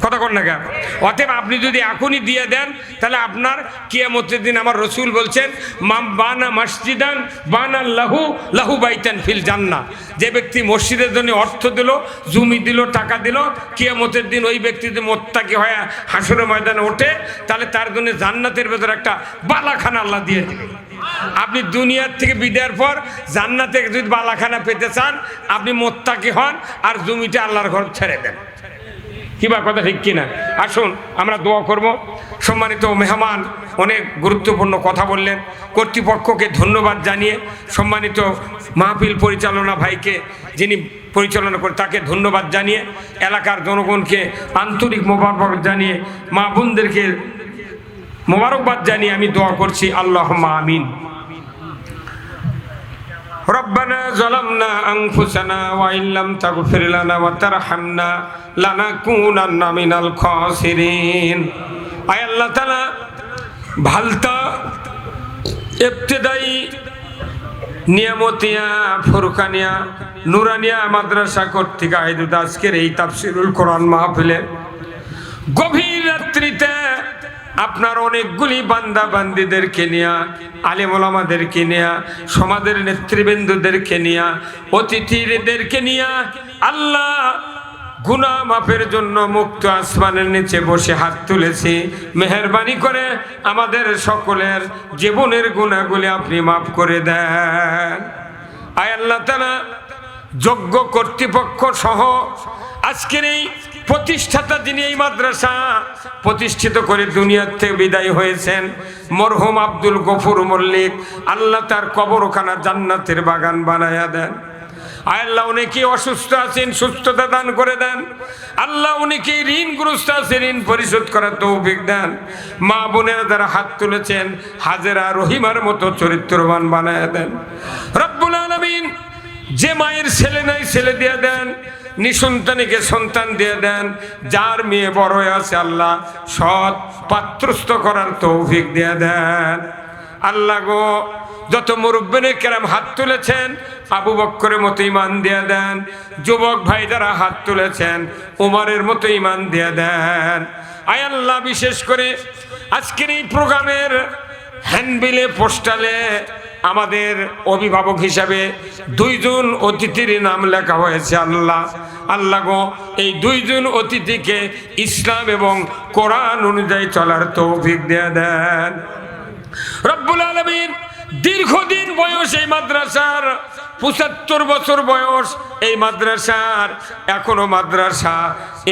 কথা কন না কেন? অতএব আপনি যদি এখনই দিয়ে দেন, তাহলে আপনার কিয়ামতের দিন আমার রসুল বলছেন, মাম বানা মসজিদান বানা লাহু লাহু বাইতান ফিল জান্নাহ। যে ব্যক্তি মসজিদের জন্য অর্থ দিল, জমি দিল, টাকা দিল, কিয়ামতের দিন ওই ব্যক্তি যদি মোত্তাকি হয়ে হাসরের ময়দানে ওঠে, তাহলে তার জন্য জান্নাতের ভেতর একটা বালাখানা আল্লাহ দিয়ে দেবে। আপনি দুনিয়ার থেকে বিদায়ের পর জান্নাতে যদি বালাখানা পেতে চান আপনি মোত্তাকি হন আর জমিটা আল্লাহর ঘর ছেড়ে দেন। কিবা কথা ঠিক কিনা? আসুন আমরা দোয়া করব। সম্মানিত মেহমান অনেক গুরুত্বপূর্ণ কথা বললেন, কর্তৃপক্ষকে ধন্যবাদ জানিয়ে, সম্মানিত মাহফিল পরিচালনা ভাইকে যিনি পরিচালনা করে তাকে ধন্যবাদ জানিয়ে, এলাকার জনগণকে আন্তরিক মোবারকবাদ জানিয়ে, মা বোনদেরকে মোবারকবাদ জানিয়ে আমি দোয়া করছি, আল্লাহুম্মা আমিন। রব্বানা যালামনা আনফুসানা ওয়া ইল্লাম তাগফির লানা ওয়া তারহামনা লানাকুনান্না মিনাল খাসিরিন। আয় আল্লাহ তাআলা, ভালতা ইবতিদায়ী নিয়ামতিয়া ফুরকানিয়া নুরানিয়া মাদ্রাসা কর্তৃক আয়োজিত আজকের এই তাফসীরুল কোরআন মাহফিলে গভীর রাত্রিতে আপনার অনেকগুলি বান্দা বান্দীদেরকে নিয়া, আলেম ওলামাদেরকে নিয়া, সমাজের নেতৃবৃন্দদেরকে নিয়া, অতিথিদেরকে নিয়া আল্লাহ গুনাহ মাফের জন্য মুক্ত আসমানের নিচে বসে হাত তুলেছি। মেহেরবানি করে আমাদের সকলের জীবনের গুনাহগুলি আপনি মাফ করে দেন। আয় আল্লাহ তাআলা, যোগ্য কর্তৃপক্ষ সহ আজকের এই প্রতিষ্ঠাতা যিনি এই মাদ্রাসা প্রতিষ্ঠিত করে দুনিয়ার থেকে বিদায় হয়েছেন মরহুম আব্দুল গফুর মল্লিক, আল্লাহ তার কবরখানা জান্নাতের বাগান বানায়া দেন। আয় আল্লাহ, অনেকে অসুস্থ আছেন, সুস্থতা দান করে দেন। আল্লাহ, অনেকে ঋণগ্রস্ত আছে, ঋণ পরিশোধ করার তৌফিক দেন। মা বোনেরা যারা হাত তুলেছেন হাজেরা রহিমার মতো চরিত্রবান বানায়া দেন। রব্বুল আলামিন, যে মায়ের ছেলে নাই ছেলে দিয়ে দেন, নিঃসন্তানীকে সন্তান দিয়ে দেন, যার মেয়ে বড় হয়ে আছে আল্লাহ সৎ পাত্রস্থ করার তৌফিক দিয়ে দেন। আল্লাহ গো, যত মুরব্বিনে কেরাম হাত তুলেছেন আবু বক্করের মতো ইমান দিয়ে দেন। যুবক ভাই যারা হাত তুলেছেন উমরের মতো ইমান দিয়ে দেন। আয় আল্লাহ, বিশেষ করে আজকের এই প্রোগ্রামের হ্যান্ডবিলে পোস্টালে আমাদের অভিভাবক হিসাবে দুইজন অতিথির নাম লেখা হয়েছে। আল্লাহ আল্লাহ গো, এই দুইজন অতিথিকে ইসলাম এবং কোরআন অনুযায়ী চলার তৌফিক দিয়ে দেন। রব্বুল আলামিন, দীর্ঘদিন বয়স এই মাদ্রাসার, ৭৫ বছর বয়স এই মাদ্রাসার, এখনো মাদ্রাসা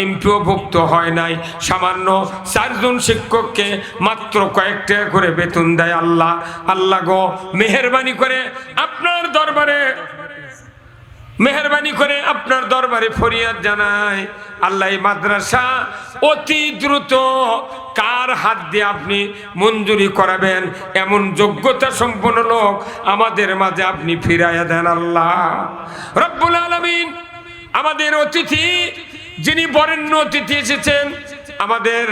এমপিওভুক্ত হয় নাই। সামান্য 4 জন শিক্ষককে মাত্র কয়েক টাকা করে বেতন দেয়। আল্লাহ আল্লাহ গো, মেহেরবানি করে আপনার দরবারে, মেহেরবানি করে আপনার দরবারে ফরিয়াদ জানাই। আল্লাহ, এই মাদ্রাসা অতি দ্রুত কার হাত দিয়ে আপনি মঞ্জুরি করাবেন এমন যোগ্যতা সম্পন্ন লোক আমাদের মাঝে আপনি ফিরাইয়া দেন। আল্লাহ রব্বুল আলামিন, আমাদের অতিথি যিনি বরেণ্য অতিথি এসেছেন আমাদের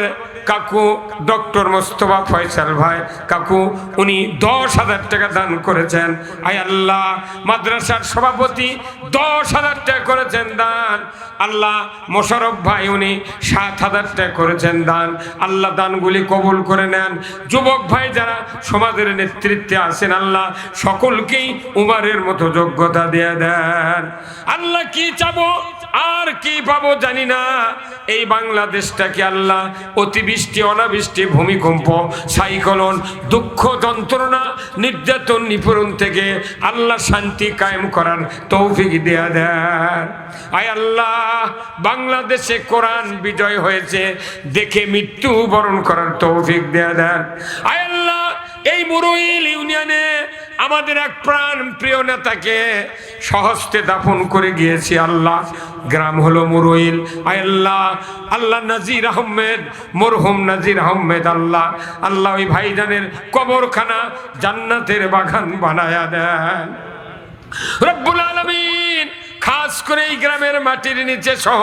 কাকু ডক্টর মোস্তফা ফয়সাল ভাই কাকু, উনি 10,000 টাকা দান করেছেন। আয় আল্লাহ, মাদ্রাসার সভাপতি 10,000 টাকা করেছেন দান। আল্লাহ, মোশাররফ ভাই উনি 7,000 টাকা করেছেন দান। আল্লাহ, দানগুলি কবুল করে নেন। যুবক ভাই যারা সমাজের নেতৃত্বে আছেন আল্লাহ সকলকেই উমারের মতো যোগ্যতা দিয়ে দেন। আল্লাহ, কি চাবো আর কি পাবো জানি না, এই বাংলাদেশটাকে আল্লাহ অতিবৃষ্টি, অনাবৃষ্টি, ভূমিকম্প, সাইক্লোন, দুঃখ, যন্ত্রণা, নির্যাতন, নিপীড়ন থেকে আল্লাহ শান্তি কায়েম করার তৌফিক দেয়া দেন। আয় আল্লাহ, বাংলাদেশে কোরআন বিজয় হয়েছে দেখে মৃত্যু বরণ করার তৌফিক দেয়া দেন। আয় আল্লাহ, এই মুরুইল ইউনিয়নে আমাদের এক প্রাণ প্রিয় নেতাকে সহস্তে দাফন করে গিয়েছি। আল্লাহ, গ্রাম হলো মুরুইল। আয় আল্লাহ, আল্লাহ নাজির আহমেদ, মরহুম নাজির আহমেদ, আল্লাহ আল্লাহ ওই ভাইজানের কবরখানা জান্নাতের বাগান বানায়া দেন। রব্বুল আলামিন, খাস করে এই গ্রামের মাটির নিচে সহ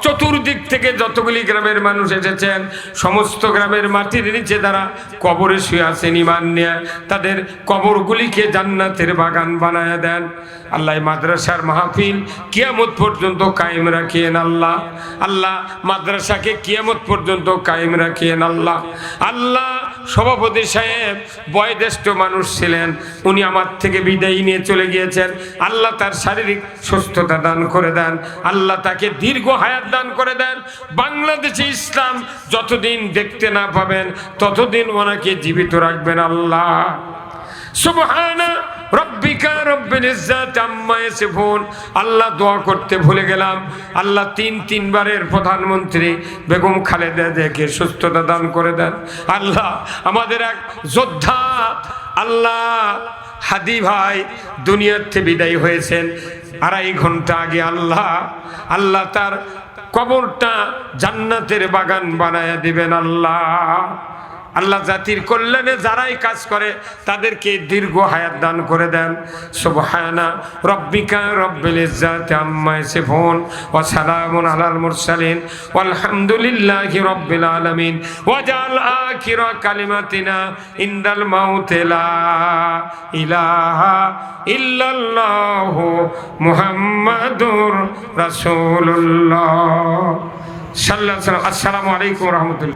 চতুর্দিক থেকে যতগুলি গ্রামের মানুষ এসেছেন সমস্ত গ্রামের মাটির নিচে যারা কবরে শুয়ে আছেন ঈমান নিয়ে, তাদের কবরগুলিকে জান্নাতের বাগান বানায়া দেন। আল্লাহ, মাদ্রাসার মাহফিল কিয়ামত পর্যন্ত কায়েম রাখিয়েন। আল্লাহ আল্লাহ, মাদ্রাসাকে কিয়ামত পর্যন্ত কায়েম রাখিয়েন। আল্লাহ আল্লাহ, সভাপতি সাহেব বয়োজ্যেষ্ঠ মানুষ ছিলেন, উনি আমার থেকে বিদায় নিয়ে চলে গিয়েছেন। আল্লাহ তার শারীরিক সুস্থতা দান করে দেন। আল্লাহ তাকে দীর্ঘ হায়াত দান করে দেন। বাংলাদেশে ইসলাম যতদিন দেখতে না পাবেন ততদিন ওনাকে জীবিত রাখবেন। আল্লাহ সুবহানা রব্বিকা রব্বিল ইজ্জাতি আম্মা ইয়াসিফুন। আল্লাহ দোয়া করতে ভুলে গেলাম। আল্লাহ তিনবারের প্রধানমন্ত্রী বেগম খালেদা জিয়াকে সুস্থতা দান করে দেন। আল্লাহ আমাদের এক যোদ্ধা আল্লাহ হাদি ভাই দুনিয়ার থেকে বিদায় হয়েছেন 2.5 ঘন্টা আগে। আল্লাহ তার কবরটা জান্নাতের বাগান বানায়া দিবেন। আল্লাহ জাতির কল্যাণে যারাই কাজ করে তাদেরকে দীর্ঘ হায়াত দান করে দেন। সুবহানা রব্বিকা রব্বিল ইজ্জাতি আম্মা ইয়াসিফুন ওয়া সালামুন আলাল মুরসালিন ওয়ালহামদুলিল্লাহি রাব্বিল আলামিন। ওয়াজআল আখিরা কালিমাতিনা ইনদাল মাউতি লা ইলাহা ইল্লাল্লাহু মুহাম্মাদুর রাসূলুল্লাহ সাল্লাল্লাহু আলাইহি ওয়া সাল্লাম। আসসালামু আলাইকুম ওয়া রাহমাতুল্লাহ।